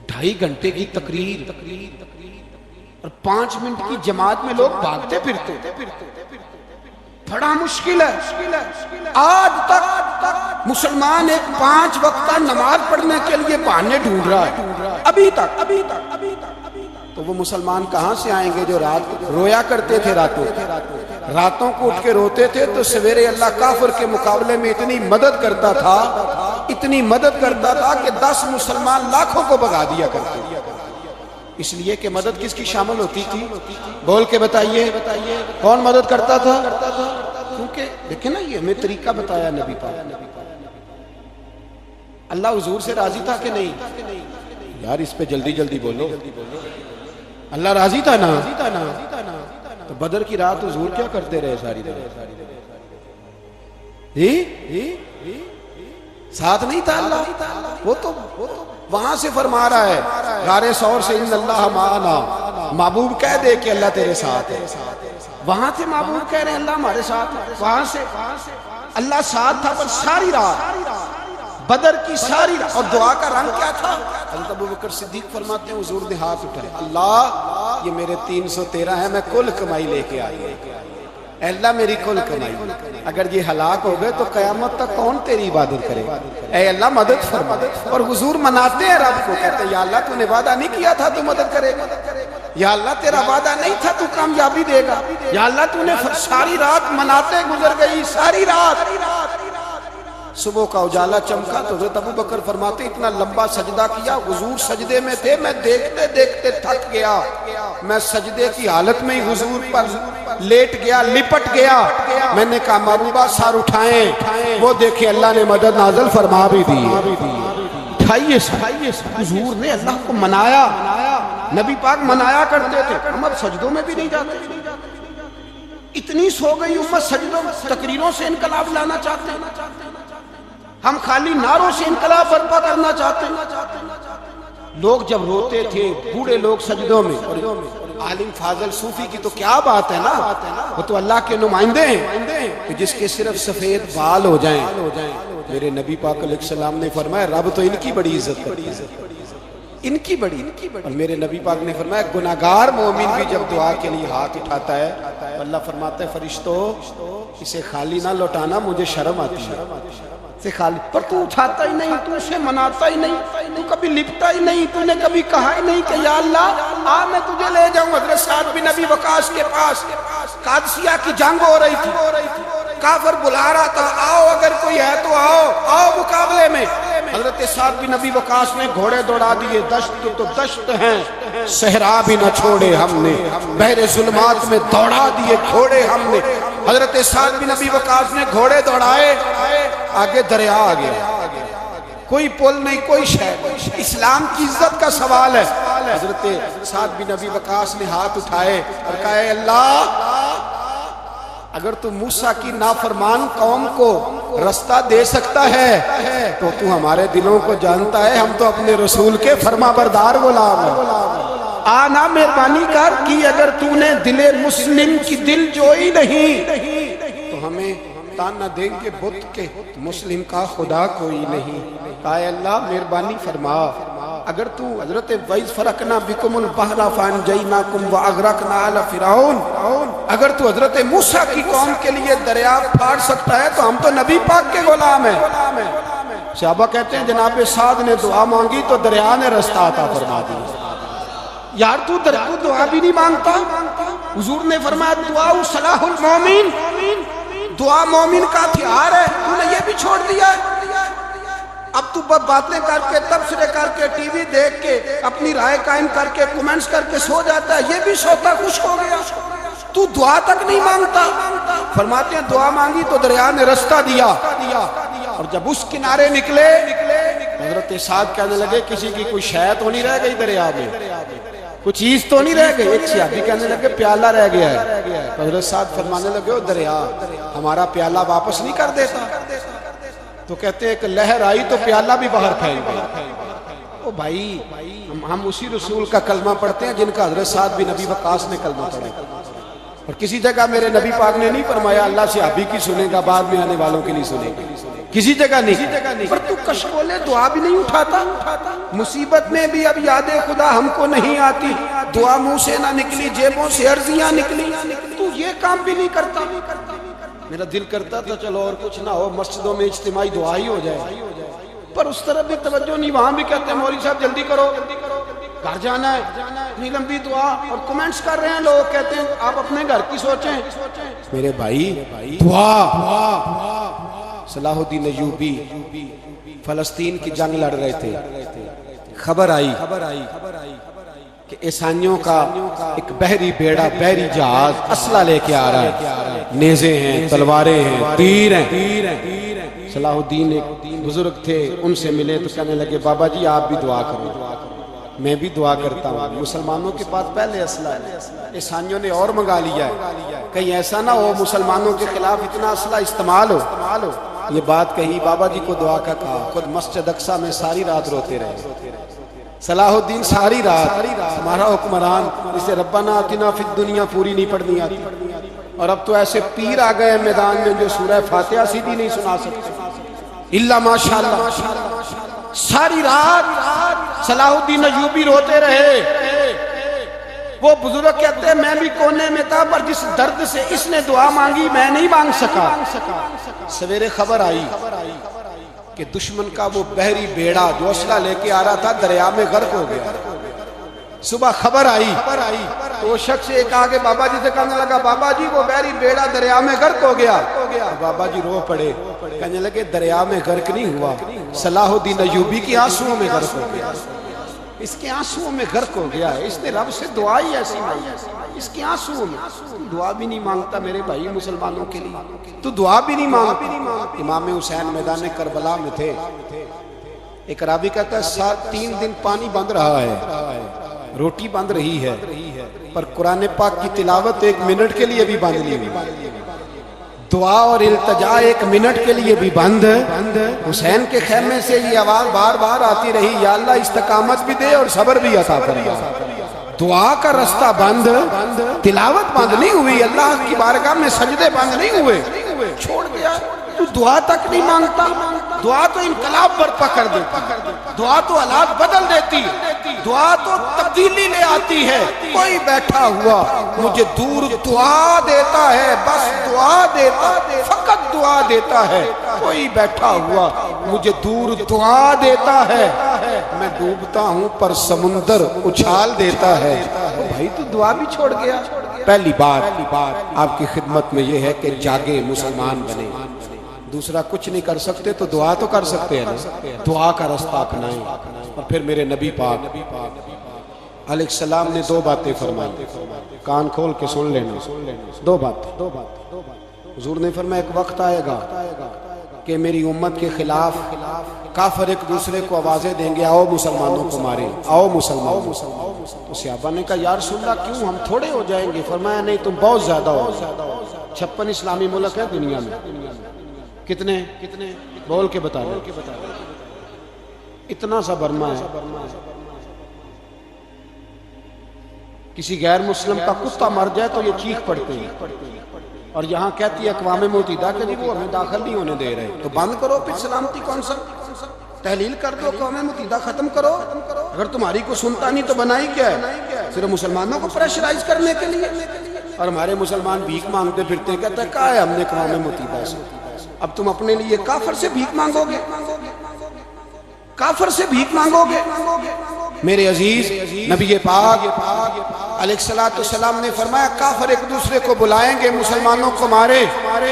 2.5 گھنٹے کی تقریر اور 5 منٹ کی جماعت میں لوگ بھاگتے پھرتے، بڑا مشکل ہے۔ آج تک مسلمان ایک 5 وقتہ نماز پڑھنے کے لیے بہانے ڈھونڈ رہا ہے، ابھی تک۔ تو وہ مسلمان کہاں سے آئیں گے جو رات رویا کرتے تھے، راتوں کو اٹھ کے روتے تھے تو سویرے اللہ کافر کے مقابلے میں اتنی مدد کرتا تھا کہ 10 مسلمان لاکھوں کو بھگا دیا کرتے، اس لیے کہ مدد کس کی شامل ہوتی تھی؟ بول کے بتائیے کون مدد کرتا تھا؟ کیونکہ دیکھیں نا یہ ہمیں طریقہ بتایا نبی پاک، اللہ حضور سے راضی تھا کہ نہیں؟ یار اس پہ جلدی جلدی بولو، اللہ راضی تھا نا؟ تو بدر کی رات حضور کیا کرتے رہے ساری رات؟ ساتھ نہیں تھا اللہ؟ وہ تو وہاں سے فرما رہا ہے غار ثور سے ان اللہ معنا، محبوب کہہ دے کہ اللہ تیرے ساتھ ہے، وہاں سے محبوب کہہ رہے ہیں اللہ ہمارے ساتھ ہے، وہاں سے اللہ ساتھ تھا، پر ساری رات بدر کی ساری رات، اور دعا کا رنگ کیا تھا؟ حضرت ابوبکر صدیق فرماتے ہیں حضور نے ہاتھ اٹھائے، اللہ یہ میرے 313 ہیں، میں کل کمائی لے کے آئی ہوں، اے اللہ میری کل کمائی، اگر یہ ہلاک ہو گئے تو قیامت تک کون تیری عبادت کرے، اے اللہ مدد فرما۔ اور حضور مناتے ہیں رب کو، کہتے ہیں یا اللہ تو نے وعدہ نہیں کیا تھا تو مدد کرے گا، یا اللہ تیرا وعدہ نہیں تھا تو کامیابی دے گا، یا اللہ تو نے ساری رات مناتے گزر گئی، ساری رات۔ صبح کا اجالا چمکا تو حضرت ابوبکر فرماتے اتنا لمبا سجدہ کیا، حضور سجدے میں تھے، میں دیکھتے دیکھتے تھک گیا، میں سجدے کی حالت میں ہی حضور پر لیٹ گیا، لپٹ گیا، میں نے کہا محبوبہ سار اٹھائیں، وہ دیکھیں اللہ نے مدد نازل فرما بھی دی، اٹھائیے حضور نے اللہ کو منایا، نبی پاک منایا کرتے تھے، ہم اب سجدوں میں بھی نہیں جاتے، اتنی سو گئی امت سجدوں تقریروں سے انقلاب لانا چاہتے ہیں، ہم خالی نعروں سے انقلاب برپا کرنا چاہتے ہیں۔ لوگ جب روتے تھے بوڑھے لوگ سجدوں میں، عالم فاضل صوفی کی تو کیا بات ہے نا، وہ تو اللہ کے نمائندے ہیں کہ جس کے صرف سفید بال ہو جائیں۔ میرے نبی پاک علیہ السلام نے فرمایا رب تو ان کی بڑی عزت کرتا ہے، ان کی بڑی۔ اور میرے نبی پاک نے فرمایا گناہگار مومن بھی جب دعا کے لیے ہاتھ اٹھاتا ہے اللہ فرماتا ہے فرشتوں اسے خالی نہ لوٹانا، مجھے شرم آتی ہے سے خالی، پر تو اٹھاتا ہی نہیں، تو اسے مناتا ہی نہیں، تو کبھی لپٹا ہی نہیں، تو نے کبھی کہا ہی نہیں کہ یا اللہ آ میں تجھے لے جاؤں۔ حضرت سعد بن ابی وقاص کے پاس قادسیہ کی جنگ ہو رہی تھی، کافر بلا رہا تھا آؤ اگر کوئی ہے تو آؤ، آؤ مقابلے میں۔ حضرت سعد بن ابی وقاص نے گھوڑے دوڑا دیے، دشت تو دشت ہیں صحرا بھی نہ چھوڑے ہم نے، بحر ظلمات میں دوڑا دیے گھوڑے ہم نے۔ حضرت سعد بن ابی وقاص نے گھوڑے دوڑائے، آگے دریا آ گیا، کوئی پل نہیں کوئی شے، اسلام کی عزت کا سوال ہے۔ حضرت سعد بن ابی وقاص نے ہاتھ اٹھائے اور کہا اے اللہ اگر تو موسیٰ کی نافرمان قوم کو رستہ دے سکتا ہے تو تو ہمارے دلوں کو جانتا ہے، ہم تو اپنے رسول کے فرما بردار غلام ہیں۔ آنا مہربانی کر کی اگر تو نے دل مسلم کی دل جوئی نہیں تو ہمیں تانا دیں گے بت کے مسلم کا خدا کوئی نہیں۔ کہا اے اللہ مہربانی فرما اگر تو حضرت وَإِذْ فَرَقْنَا بِكُمُ الْبَحْرَ فَأَنْجَيْنَاكُمْ وَأَغْرَقْنَا آلَ فِرْعَوْنَ، اگر تو حضرت موسیٰ کی قوم کے لیے دریا پھاڑ سکتا ہے تو ہم تو نبی پاک کے غلام ہیں۔ صحابہ کہتے ہیں جناب سعد نے دعا مانگی تو دریا نے رستہ عطا فرما دیا۔ یار تو دعا بھی نہیں مانگتا، حضور نے فرمایا دعا صلاح المومن، دعا مومن کا ہتھیار ہے، تو نے یہ بھی چھوڑ دیا ہے۔ اب تو باتیں کر کے تبصرے کر کے ٹی وی دیکھ کے اپنی رائے قائم کر کے کومنٹس کر کے سو جاتا ہے، یہ بھی سوتا خوش ہو گیا، تو دعا تک نہیں مانگتا۔ فرماتے ہیں دعا مانگی تو دریا نے رستہ دیا، اور جب اس کنارے نکلے حضرت سعد کہنے لگے کسی کی کوئی شے تو نہیں رہ گئی دریا میں، کوئی چیز تو نہیں رہ گئی۔ ایک صحابی کہنے لگے پیالہ رہ گیا ہے، حضرت سعد فرمانے لگے او دریا ہمارا پیالہ واپس نہیں کر دیتا؟ تو کہتے ہیں کہ لہر آئی تو پیالہ بھی باہر پھیل گئی۔ او بھائی ہم اسی رسول کا کلمہ پڑھتے ہیں جن کا حضرت سعد بن ابی وقاص نے کلمہ پڑھا، اور کسی جگہ میرے نبی پاک نے نہیں فرمایا اللہ صحابی کی سنے گا بعد میں آنے والوں کے لیے سنے گا، کسی جگہ نہیں۔ پر تو کشکولے دعا بھی نہیں اٹھاتا، مصیبت میں بھی اب یاد خدا ہم کو نہیں آتی، دعا منہ سے نہ نکلی جیبوں سے عرضیاں نکلی، تو یہ کام بھی نہیں کرتا۔ میرا دل کرتا تھا چلو اور کچھ نہ ہو مسجدوں میں اجتماعی دعا ہی ہو جائے، پر اس طرف بھی توجہ نہیں، وہاں بھی کہتے ہیں مولوی صاحب جلدی کرو گھر جانا ہے، اتنی لمبی دعا، اور کمنٹس کر رہے ہیں لوگ کہتے ہیں آپ اپنے گھر کی سوچیں۔ میرے بھائی دعا، صلاح الدین ایوبی فلسطین کی جنگ لڑ رہے تھے، خبر آئی کہ عیسائیوں کا ایک بحری بیڑا بحری جہاز اسلحہ لے کے آ رہا ہے، نیزے ہیں تلواریں ہیں تیر ہیں۔ صلاح الدین ایک بزرگ تھے، ان سے ملے تو کہنے لگے بابا جی آپ بھی دعا کرو، میں بھی دعا کرتا ہوں۔ مسلمانوں کے پاس پہلے اسلحہ ہے، عیسائیوں نے اور منگا لیا ہے، کہیں ایسا نہ ہو مسلمانوں کے خلاف اتنا اسلحہ استعمال ہو۔ یہ بات کہی، بابا جی کو دعا کا کہا، خود مسجد اقصی میں ساری رات روتے رہے۔ صلاح الدین ساری رات ہمارا حکمران اسے ربنا آتنا فی الدنیا پوری نہیں پڑھنی آتی، اور اب تو ایسے پیر آ گئے میدان میں جو سورہ فاتحہ سیدھی نہیں سنا سکتے الا ماشاءاللہ۔ ساری رات صلاح الدین ایوبی روتے رہے۔ وہ بزرگ کہتے ہیں میں بھی کونے میں تھا، پر جس درد سے اس نے دعا مانگی میں نہیں مانگ سکا۔ سویرے خبر آئی کہ دشمن کا وہ بحری بیڑا جو اسلحہ لے کے آ رہا تھا دریا میں غرق ہو گیا۔ صبح خبر آئی تو وہ شخص ایک آگے بابا جی سے کہنے لگا بابا جی وہ بحری بیڑا دریا میں غرق ہو گیا۔ بابا جی رو پڑے، کہنے لگے دریا میں غرق نہیں ہوا، صلاح الدین ایوبی کی آنسوؤں میں غرق ہو گیا، اس کے آنسوؤں میں غرق ہو گیا ہے، اس نے رب سے دعا ہی ایسی مانگی، اس کے آنسوؤں میں دعا بھی نہیں مانگتا میرے بھائی مسلمانوں کے لیے، تو دعا بھی نہیں مانگتا۔ امام حسین میدان کربلا میں تھے، ایک راوی کہتا ہے 3 دن پانی بند رہا ہے، روٹی بند رہی ہے، پر قرآن پاک کی تلاوت 1 منٹ کے لیے بھی بند نہیں ہوئی، دعا اور التجا 1 منٹ کے لیے بھی بند۔ حسین کے خیمے سے یہ آواز بار بار آتی رہی، یا اللہ استقامت بھی دے اور صبر بھی عطا فرما۔ دعا کا رستہ بند، تلاوت بند نہیں ہوئی، اللہ کی بارگاہ میں سجدے بند نہیں ہوئے، چھوڑ گیا۔ تو دعا تک نہیں مانگتا، دعا تو انقلاب برپا کر دیتی، دعا تو حالات بدل دیتی، دعا تو تبدیلی لے آتی ہے۔ کوئی بیٹھا ہوا مجھے دور دعا دیتا ہے، بس دعا دیتا، فقط دعا دیتا ہے۔ کوئی بیٹھا ہوا مجھے دور دعا دیتا ہے، میں ڈوبتا ہوں پر سمندر اچھال دیتا ہے۔ بھائی تو دعا بھی چھوڑ گیا۔ پہلی بات آپ کی خدمت میں یہ ہے کہ جاگے، مسلمان بنے۔ دوسرا کچھ نہیں کر سکتے تو دعا تو کر سکتے ہیں نا، دعا کا رستہ اپنائیں۔ اور پھر میرے نبی پاک علیہ السلام نے 2 باتیں فرمائی، کان کھول کے سن لینا، 2 بات۔ حضور نے فرمایا ایک وقت آئے گا کہ میری امت کے خلاف کافر ایک دوسرے کو آوازیں دیں گے، آؤ مسلمانوں کو ماریں، آؤ مسلمان۔ تو صحابہ نے کہا یا رسول اللہ کیوں، ہم تھوڑے ہو جائیں گے؟ فرمایا نہیں، تم بہت زیادہ ہو۔ 56 اسلامی ملک ہیں دنیا میں، کتنے بول کے بتا رہے، اتنا سا برما ہے۔ کسی غیر مسلم کا کتا مر جائے تو یہ چیخ پڑتے ہیں، اور یہاں کہتی ہے اقوام متحدہ کہ جی وہ ہمیں داخل نہیں ہونے دے رہے، تو بند کرو پھر سلامتی کونسل، تحلیل کر دو، اقوام متحدہ ختم کرو۔ اگر تمہاری کو سنتا نہیں تو بنائی کیا ہے؟ صرف مسلمانوں کو پریشرائز کرنے کے لیے۔ اور ہمارے مسلمان بھیک مانگتے پھرتے، کہتے ہیں کہا ہے ہم نے اقوام متحدہ سے۔ اب تم اپنے لیے کافر سے بھیک مانگو گے، کافر سے بھیک مانگو گے؟ میرے عزیز نبی پاک علیہ السلام نے فرمایا کافر ایک دوسرے کو بلائیں گے مسلمانوں کو مارے۔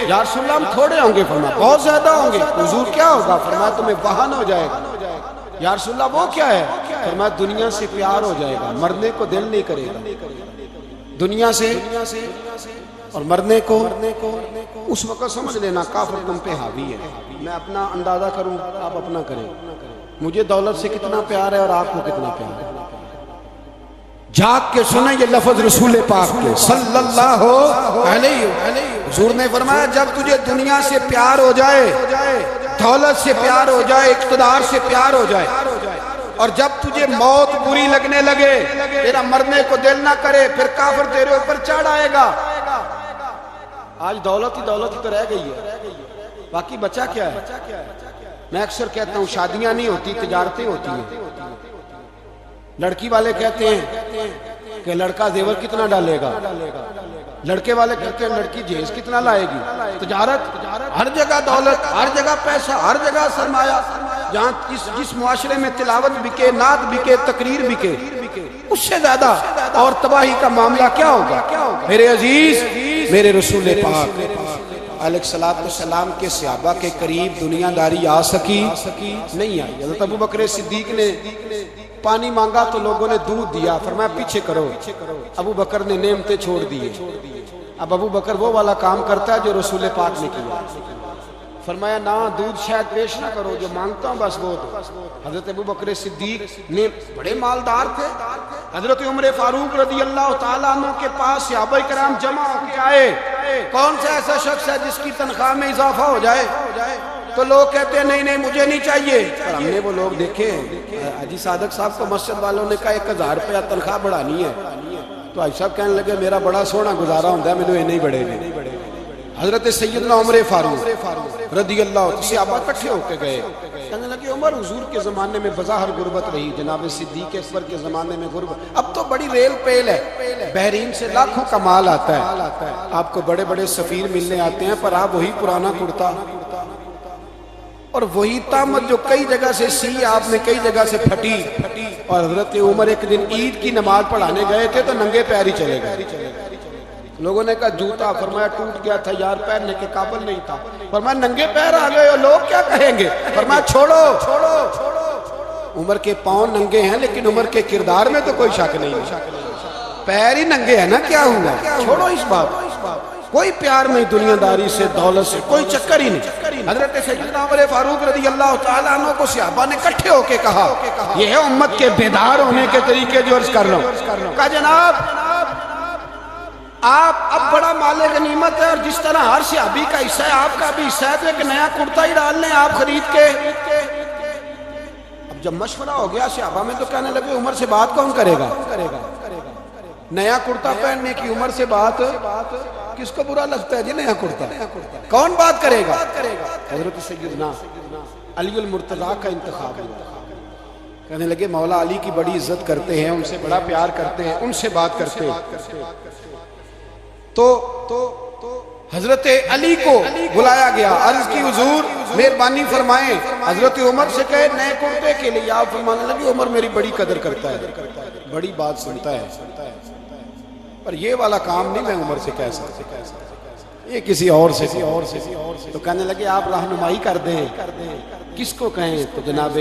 یا رسول اللہ ہم تھوڑے ہوں گے؟ فرمایا بہت زیادہ ہوں گے۔ حضور کیا ہوگا؟ فرمایا تمہیں وہن ہو جائے گا۔ یا رسول اللہ وہ کیا ہے؟ فرمایا دنیا سے پیار ہو جائے گا، مرنے کو دل نہیں کرے گا دنیا سے، اور مرنے کو اس وقت سمجھ لینا کافر تم پہ حاوی ہے۔ میں اپنا اندازہ کروں، آپ اپنا کریں، مجھے دولت سے کتنا پیار ہے اور آپ کو کتنا پیار ہے۔ جھاگ کے سنیں یہ لفظ رسول پاک کے صلی اللہ علیہ وسلم۔ حضور نے فرمایا جب تجھے دنیا سے پیار ہو جائے، دولت سے پیار ہو جائے، اقتدار سے پیار ہو جائے، اور جب تجھے موت بری لگنے لگے، تیرا مرنے کو دل نہ کرے، پھر کافر تیرے اوپر چڑھ آئے گا۔ آج دولت ہی تو رہ گئی ہے، باقی بچا کیا ہے؟ میں اکثر کہتا ہوں شادیاں نہیں ہوتی، تجارتیں ہوتی ہیں۔ لڑکی والے کہتے ہیں کہ لڑکا زیور کتنا ڈالے گا، لڑکے والے کہتے ہیں لڑکی جہیز کتنا لائے گی۔ تجارت، ہر جگہ دولت، ہر جگہ پیسہ، ہر جگہ سرمایہ۔ جہاں جس معاشرے میں تلاوت بکے، نعت بکے، تقریر بکے، اس سے زیادہ اور تباہی کا معاملہ کیا ہوگا؟ میرے عزیز، میرے رسول پاک علیہ السلام کے صحابہ کے قریب دنیا داری آ سکی نہیں آئی۔ حضرت ابو بکر صدیق نے پانی مانگا تو لوگوں نے دودھ دیا، فرمایا پیچھے کرو۔ ابو بکر نے نعمتیں چھوڑ دیے۔ اب ابو بکر وہ والا کام کرتا ہے جو رسول پاک نے کیا، فرمایا نہ دودھ شاید پیش نہ کرو، جو مانگتا ہوں بس وہ دو۔ حضرت ابو بکر صدیق نے بڑے مالدار تھے، حضرت عمر فاروق رضی اللہ تعالیٰ عنہ کے پاس صحابہ کرام جمع ہو کے آئے، کون سا ایسا شخص ہے جس کی تنخواہ میں اضافہ ہو جائے؟ تو لوگ کہتے ہیں نہیں مجھے نہیں چاہیے۔ اور ہم نے وہ لوگ دیکھے، حاجی صادق صاحب کو مسجد والوں نے کہا 1000 روپیہ تنخواہ بڑھانی ہے، تو حاجی صاحب کہنے لگے میرا بڑا سونا گزارا ہوتا ہے، میں نے نہیں بڑھے گے۔ حضرت سیدنا عمر فاروق رضی اللہ عنہ صحابہ اکٹھے ہو کے گئے، کہنے لگے عمر حضور کے زمانے میں بظاہر غربت رہی، جناب صدیق اکبر کے زمانے میں غربت، اب تو بڑی ریل پیل ہے، بحرین سے لاکھوں کا مال آتا ہے، آپ کو بڑے بڑے سفیر ملنے آتے ہیں، پر آپ وہی پرانا کرتا اور وہی طامت جو کئی جگہ سے سی آپ نے کئی جگہ سے پھٹی۔ اور حضرت عمر ایک دن عید کی نماز پڑھانے گئے تھے تو ننگے پیر ہی چلے گئے۔ لوگوں نے کہا جوتا، فرمایا ٹوٹ گیا تھا یار، پہننے کے قابل نہیں تھا۔ فرمایا ننگے پیر آ گئے اور لوگ کیا کہیں گے؟ فرمایا چھوڑو۔ عمر کے پاؤں ننگے ہیں لیکن عمر کے کردار میں تو کوئی شک نہیں ہے، پیر ہی ننگے ہیں نا، کیا ہوا؟ چھوڑو اس بات، کوئی پیار نہیں دنیا داری سے، دولت سے، کوئی چکر ہی نہیں۔ حضرت سیدنا عمر فاروق رضی اللہ تعالیٰ عنہ کو صحابہ نے کٹھے ہو کے کہا، یہ ہے امت کے بیدار ہونے کے طریقے جو عرض کر رہا ہوں۔ کہا جناب آپ اب بڑا مال غنیمت ہے، اور جس طرح ہر صحابی کا حصہ ہے آپ کا بھی حصہ ہے، تو ایک نیا کرتا ہی ڈال لیں آپ خرید کے۔ اب جب مشورہ ہو گیا صحابہ میں تو کہنے لگے عمر سے بات کون کرے گا؟ نیا کرتا پہننے کی عمر سے بات کس کو برا لگتا ہے جی؟ نیا کرتا کون بات کرے گا؟ حضرت سیدنا علی المرتضیٰ کا انتخاب ہوا۔ کہنے لگے مولا علی کی بڑی عزت کرتے ہیں، ان سے بڑا پیار کرتے ہیں، ان سے بات کرتے ہیں۔ تو حضرت علی کو بلایا گیا، عرض کی حضور مہربانی فرمائیں حضرت عمر سے کہے نئے کرتے کے لیے۔ آپ فرمانے لگے عمر میری بڑی قدر کرتا ہے، بڑی بات سنتا ہے، پر یہ والا کام نہیں میں عمر سے کہہ سکتا، یہ کسی اور سے۔ تو کہنے لگے آپ رہنمائی کر دیں کس کو کہیں؟ تو جناب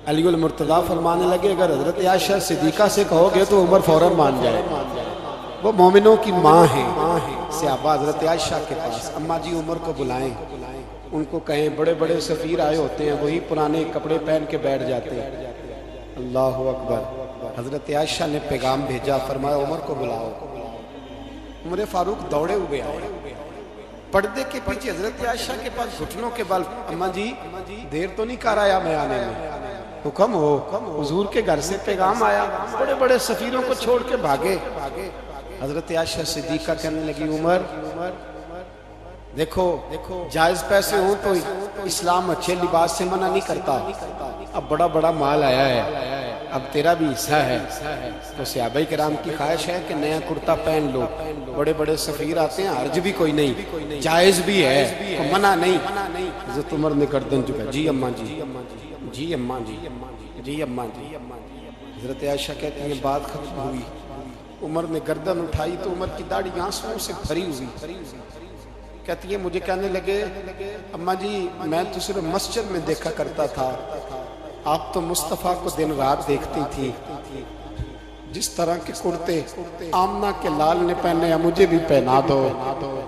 علی المرتضیٰ فرمانے لگے اگر حضرت عائشہ صدیقہ سے کہو گے تو عمر فوراً مان جائے، وہ مومنوں کی ماں ہیں۔ صحابہ حضرت عائشہ کے پاس اماں جی عمر کو بلائیں، ان کو کہیں بڑے بڑے سفیر آئے ہوتے ہیں، وہی پرانے کپڑے پہن کے بیٹھ جاتے ہیں۔ اللہ اکبر۔ حضرت عائشہ نے پیغام بھیجا، فرمایا عمر کو بلاؤ۔ عمر فاروق دوڑے ہوئے آئے، پردے کے پیچھے حضرت عائشہ کے پاس گھٹنوں کے بل، اماں جی دیر تو نہیں کر آیا میں آنے میں؟ حکم ہو، حضور کے گھر سے پیغام آیا، بڑے بڑے سفیروں کو چھوڑ کے بھاگے۔ حضرت عائشہ صدیقہ کہنے لگی عمر دیکھو جائز پیسے ہوں تو اسلام اچھے لباس سے منع نہیں کرتا، اب بڑا بڑا مال آیا ہے، اب تیرا بھی حصہ ہے، تو صحابہ کرام کی خواہش ہے کہ نیا کرتا پہن لو، بڑے بڑے سفیر آتے ہیں، حرج بھی کوئی نہیں، جائز بھی ہے، تو منع نہیں۔ حضرت عمر نے گردن جھکا، جی اماں جی، جی اماں جی، جی اماں جی۔ حضرت عائشہ کہتی ہیں بات ختم ہوئی، عمر نے گردن اٹھائی تو عمر کی داڑھی آنسوں سے بھری ہوئی، کہتی ہے مجھے کہنے لگے اماں جی میں تو صرف مسجد میں دیکھا کرتا تھا، آپ تو مصطفیٰ کو دن رات دیکھتی تھی، جس طرح کے کرتے آمنہ کے لال نے پہنے ہیں مجھے بھی پہنا دو،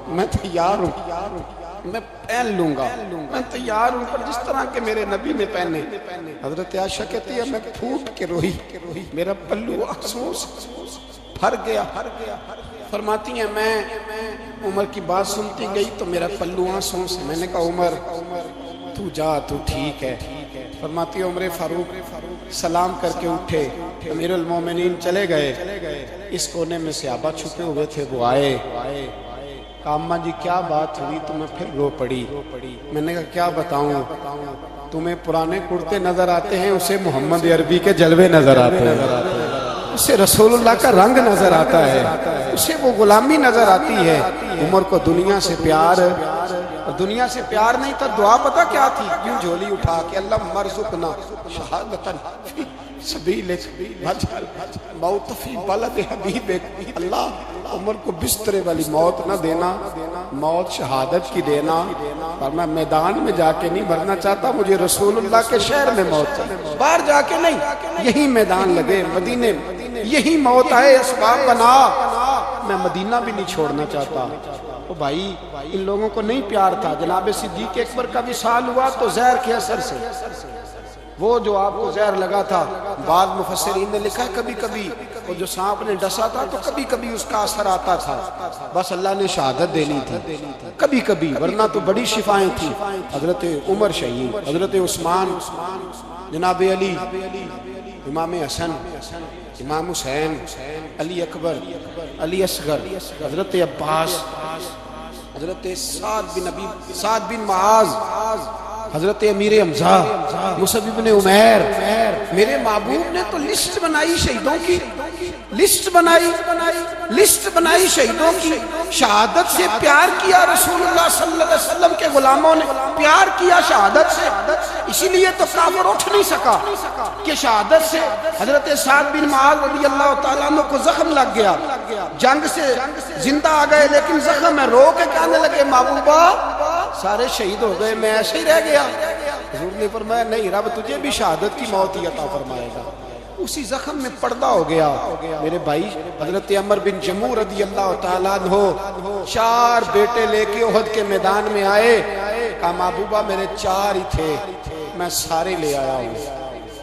میں تیار ہوں، میں پہن لوں گا، میں تیار ہوں، پر جس طرح کے میرے نبی نے پہنے۔ حضرت عائشہ کہتی ہے میں پھوٹ کے روئی، میرا پلو آنسوں سے بھر گیا۔ فرماتی ہیں میں عمر کی بات سنتی گئی تو میرا پلو آنسوں سے، میں نے کہا عمر تو جا، تو ٹھیک ہے۔ فرماتی ہے عمر فاروق سلام کر کے اٹھے، امیر المومنین چلے گئے، اس کونے میں صحابہ چھپے ہوئے تھے، وہ آئے، کہا اماں جی کیا بات ہوئی؟ تو میں پھر رو پڑی۔ میں نے کہا کیا بتاؤں، تمہیں پرانے کرتے نظر آتے ہیں، اسے محمد عربی کے جلوے نظر آتے ہیں، اسے رسول اللہ کا رنگ نظر آتا ہے، اسے وہ غلامی نظر آتی ہے۔ عمر کو دنیا سے پیار، اور دنیا سے پیار نہیں تھا، دعا پتہ کیا تھی؟ یوں جھولی اٹھا کے اللہ مرزقنا شہادتن فی سبیلک وجعل موت فی بلد حبیبک۔ اللہ عمر کو بسترے والی موت نہ دینا، موت شہادت کی دینا، پر میں میدان میں جا کے نہیں مرنا چاہتا، مجھے رسول اللہ کے شہر میں موت چاہتا، باہر جا کے نہیں، یہی میدان لگے مدینے میں، یہی موت آئے، اسباب بنا، میں مدینہ بھی نہیں چھوڑنا چاہتا۔ تو بھائی ان لوگوں کو نہیں پیار تھا۔ جناب صدیق اکبر کا وصال ہوا تو زہر کے اثر سے، وہ جو آپ کو زہر لگا تھا، بعض مفسرین نے لکھا ہے کبھی کبھی وہ جو سانپ نے ڈسا تھا تو کبھی کبھی اس کا اثر آتا تھا، بس اللہ نے شہادت دینی تھی کبھی کبھی، ورنہ تو بڑی شفائیں تھیں۔ حضرت عمر شہید، حضرت عثمان، جناب علی، امام حسن، امام حسین، علی اکبر، علی اصغر، حضرت عباس، حضرت سعد بن معاذ، حضرت امیر حمزہ، مصعب بن عمیر۔ میرے محبوب نے تو لسٹ بنائی شہیدوں کی، لسٹ بنائی شہیدوں کی، شہادت سے پیار کیا رسول اللہ صلی اللہ علیہ وسلم کے غلاموں نے، پیار کیا شہادت سے، اسی لیے تو کافر اٹھ نہیں سکا کہ شہادت سے۔ حضرت سعد بن معاذ رضی اللہ تعالیٰ عنہ کو زخم لگ گیا، جنگ سے زندہ آ گئے لیکن زخم میں رو کے کہنے لگے محبوبہ سارے شہید ہو گئے، میں ایسے ہی رہ گیا۔ حضور نے فرمایا نہیں، رب تجھے بھی شہادت کی موت ہی عطا فرمائے گا۔ اسی زخم میں پردہ ہو گیا۔ میرے بھائی حضرت عمر بن جموع رضی اللہ تعالیٰ عنہ 4 بیٹے لے کے احد کے میدان میں آئے، کہا محبوبہ میرے 4 ہی تھے، میں سارے لے آیا ہوں،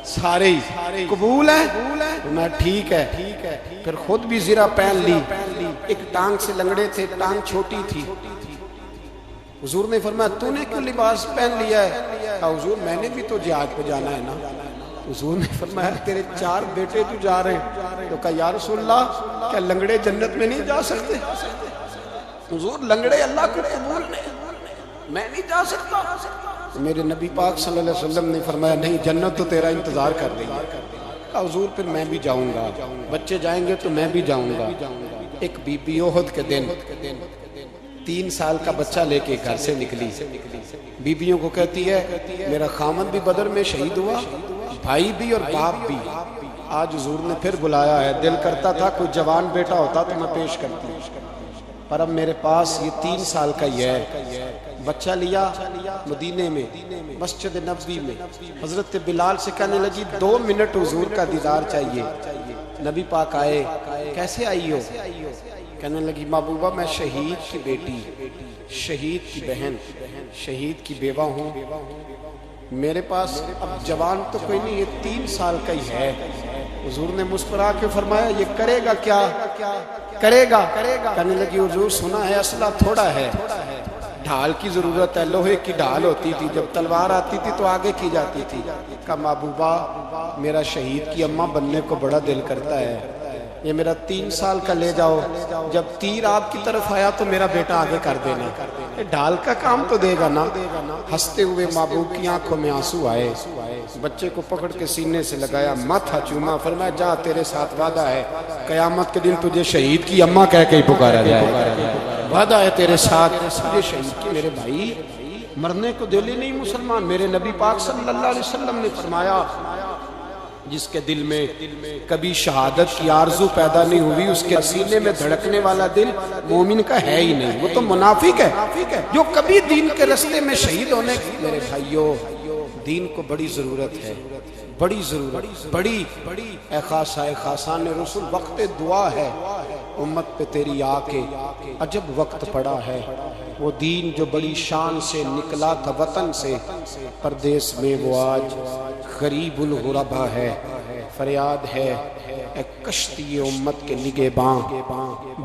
سارے ہی قبول ہیں؟ میں ٹھیک ہے، پھر خود بھی زرہ پہن لی، ایک ٹانگ سے لنگڑے تھے، ٹانگ چھوٹی تھی. حضور نے فرمایا تو نے کیوں لباس پہن لیا ہے؟ کہا حضور میں نے بھی تو جہاد پہ جانا ہے نا. حضور نے فرمایا تیرے 4 بیٹے تو جا رہے ہیں. تو کہا یا رسول اللہ کیا لنگڑے جنت میں نہیں جا سکتے؟ حضور لنگڑے اللہ کو قبول نہیں، میں نہیں جا سکتا. میرے نبی پاک صلی اللہ علیہ وسلم نے فرمایا نہیں، جنت تو تیرا انتظار کر رہی ہے. کہا حضور پھر میں بھی جاؤں گا، بچے جائیں گے تو میں بھی جاؤں گا. ایک بی بی احد کے دن 3 سال کا بچہ لے کے گھر سے نکلی. بیبیوں کو کہتی ہے میرا خامد بھی بدر میں شہید ہوا، بھائی بھی اور باپ بھی. آج حضور نے پھر بلایا ہے. دل کرتا تھا کوئی جوان بیٹا ہوتا تو میں پیش کرتی، پر اب میرے پاس یہ 3 سال کا ہی ہے. بچہ لیا مدینے میں مسجد نبوی میں. حضرت بلال سے کہنے لگی 2 منٹ حضور کا دیدار چاہیے. نبی پاک آئے. کیسے آئی ہو؟ کہنے لگی محبوبہ میں شہید کی بیٹی، شہید کی بہن، شہید کی بیوہ ہوں. میرے پاس اب جوان تو کوئی نہیں، یہ 3 سال کا ہی ہے. حضور نے مسکرا کے فرمایا یہ کرے گا کیا؟ کرے گا. کہنے لگی حضور سنا ہے اسلحہ تھوڑا ہے، ڈھال کی ضرورت ہے. لوہے کی ڈھال ہوتی تھی، جب تلوار آتی تھی تو آگے کی جاتی تھی. کہا محبوبہ میرا شہید کی اماں بننے کو بڑا دل کرتا ہے، یہ میرا 3 سال کا لے جاؤ، جب تیر آپ کی طرف آیا تو میرا بیٹا آگے کر دینا، یہ ڈھال کا کام تو دے گا نا. ہنستے ہوئے محبوب کی آنکھوں میں آنسو آئے. بچے کو پکڑ کے سینے سے لگایا، ماتھا چوما، فرمایا جا تیرے ساتھ وعدہ ہے قیامت کے دن تجھے شہید کی اماں کہہ کے ہی پکارا جائے گا. وعدہ ہے تیرے ساتھ تجھے شہید کی. میرے بھائی مرنے کو دل ہی نہیں مسلمان. میرے نبی پاک صلی اللہ علیہ وسلم نے فرمایا جس کے دل میں کبھی شہادت کی آرزو پیدا نہیں ہوئی اس کے سینے میں دھڑکنے والا دل مومن کا ہے ہی نہیں، وہ تو منافق ہے. جو کبھی دین کے رستے میں شہید ہونے. میرے بھائیوں دین کو بڑی ضرورت ہے، بڑی ضرورت، بڑی. اے خاصہ خاصان رسول وقت دعا ہے امت پہ تیری آ کے عجب وقت پڑا ہے. وہ دین جو بڑی شان سے نکلا تھا وطن سے، پردیس میں وہ آج غریب الغربا ہے. فریاد ہے اے کشتی امت کے نگہباں،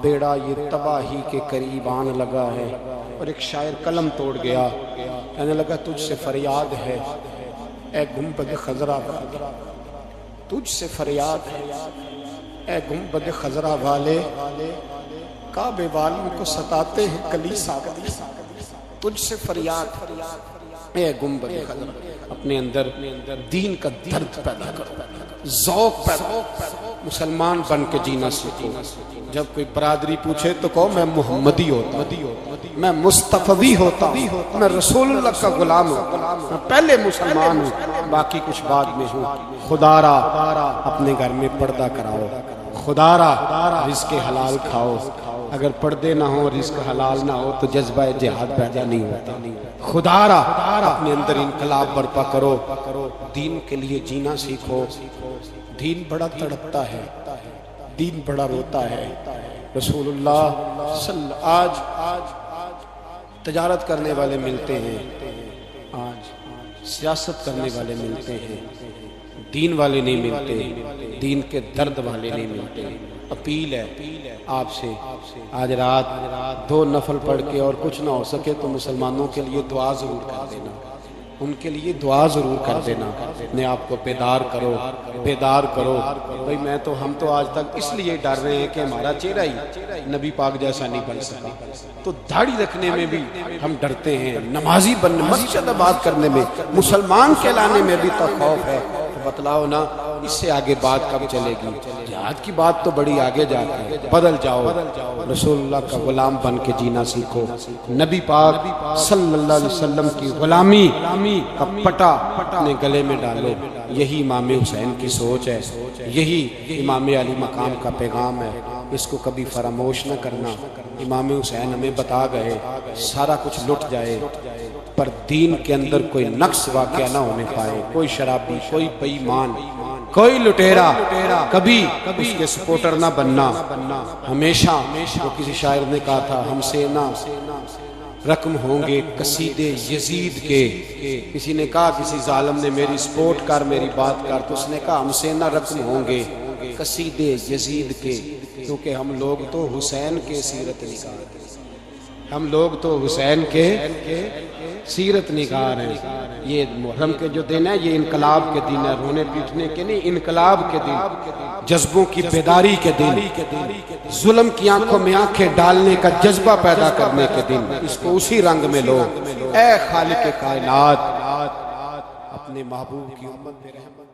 بیڑا یہ تباہی کے قریب آن لگا ہے. اور ایک شاعر قلم توڑ گیا، کہنے لگا تجھ سے فریاد ہے اے گنبد خضرا والے، تجھ سے فریاد ہے اے گنبد خضرا والے، کعبے والوں کو ستاتے ہیں کلیسا والے. تجھ سے فریاد اے گنبد خضرا. اپنے اندر دین کا درد پیدا کرو، ذوق پیدا. مسلمان بن کے جینا سیکھو. جب کوئی برادری پوچھے تو کہو میں محمدی ہوتا، میں مصطفی ہوتا، میں رسول اللہ کا غلام ہوں، میں پہلے مسلمان ہوں، باقی کچھ بعد میں ہوں. خدا را اپنے گھر میں پردہ کراؤ، خدا را رزق حلال کھاؤ. اگر پردے نہ ہو رزق حلال نہ ہو تو جذبہ جہاد پیدا نہیں ہوتا. خدا را اپنے اندر انقلاب برپا کرو، دین کے لیے جینا سیکھو. دین بڑا تڑپتا ہے، دین بڑا روتا ہے. رسول اللہ آج تجارت کرنے والے ملتے ہیں، آج سیاست کرنے والے ملتے ہیں، دین والے نہیں ملتے، دین کے درد والے نہیں ملتے. اپیل ہے آپ سے آج رات 2 نفل پڑھ کے اور کچھ نہ ہو سکے تو مسلمانوں کے لیے دعا ضرور کر دینا، ان کے لیے دعا ضرور کر دینا. اپنے آپ کو بیدار کرو، بیدار کرو. بھئی میں تو ہم تو آج تک اس لیے ڈر رہے ہیں کہ ہمارا چہرہ ہی نبی پاک جیسا نہیں بن سکا، تو داڑھی رکھنے میں بھی ہم ڈرتے ہیں، نمازی بننے، مسجد آباد کرنے میں، مسلمان کہلانے میں بھی تو خوف ہے. بتلاؤ نا اس سے آگے بات کب چلے گی؟ جہاد کی بات تو بڑی آگے جا کے. بدل جاؤ، رسول اللہ کا غلام بن کے جینا سیکھو. نبی پاک صلی اللہ علیہ وسلم کی غلامی کا پٹا اپنے گلے میں ڈالو. یہی امام حسین کی سوچ ہے، یہی امام علی مقام کا پیغام ہے. اس کو کبھی فراموش نہ کرنا. امام حسین ہمیں بتا گئے سارا کچھ لٹ جائے پر دین کے اندر کوئی نقص واقعہ نہ ہونے پائے. کوئی شرابی، کوئی بے ایمان، کوئی لٹیرا کبھی اس کے سپورٹر نہ بننا. ہمیشہ وہ کسی شاعر نے کہا تھا ہم سے نہ رقم ہوں گے قصیدے یزید کے. کسی نے کہا کسی ظالم نے میری سپورٹ کر، میری بات کر، تو اس نے کہا ہم سے نہ رقم ہوں گے قصیدے یزید کے. کیونکہ ہم لوگ تو حسین کے سیرت نگار ہیں، ہم لوگ تو حسین کے سیرت نگار ہیں۔ یہ محرم کے جو دن ہے یہ انقلاب کے دن ہے، رونے پیٹنے کے نہیں، انقلاب کے دن، جذبوں کی بیداری کے دن، ظلم کی آنکھوں میں آنکھیں ڈالنے کا جذبہ پیدا کرنے کے دن، اس کو اسی رنگ میں لو۔ اے خالق کائنات، اپنے محبوب کی امت پہ رحمت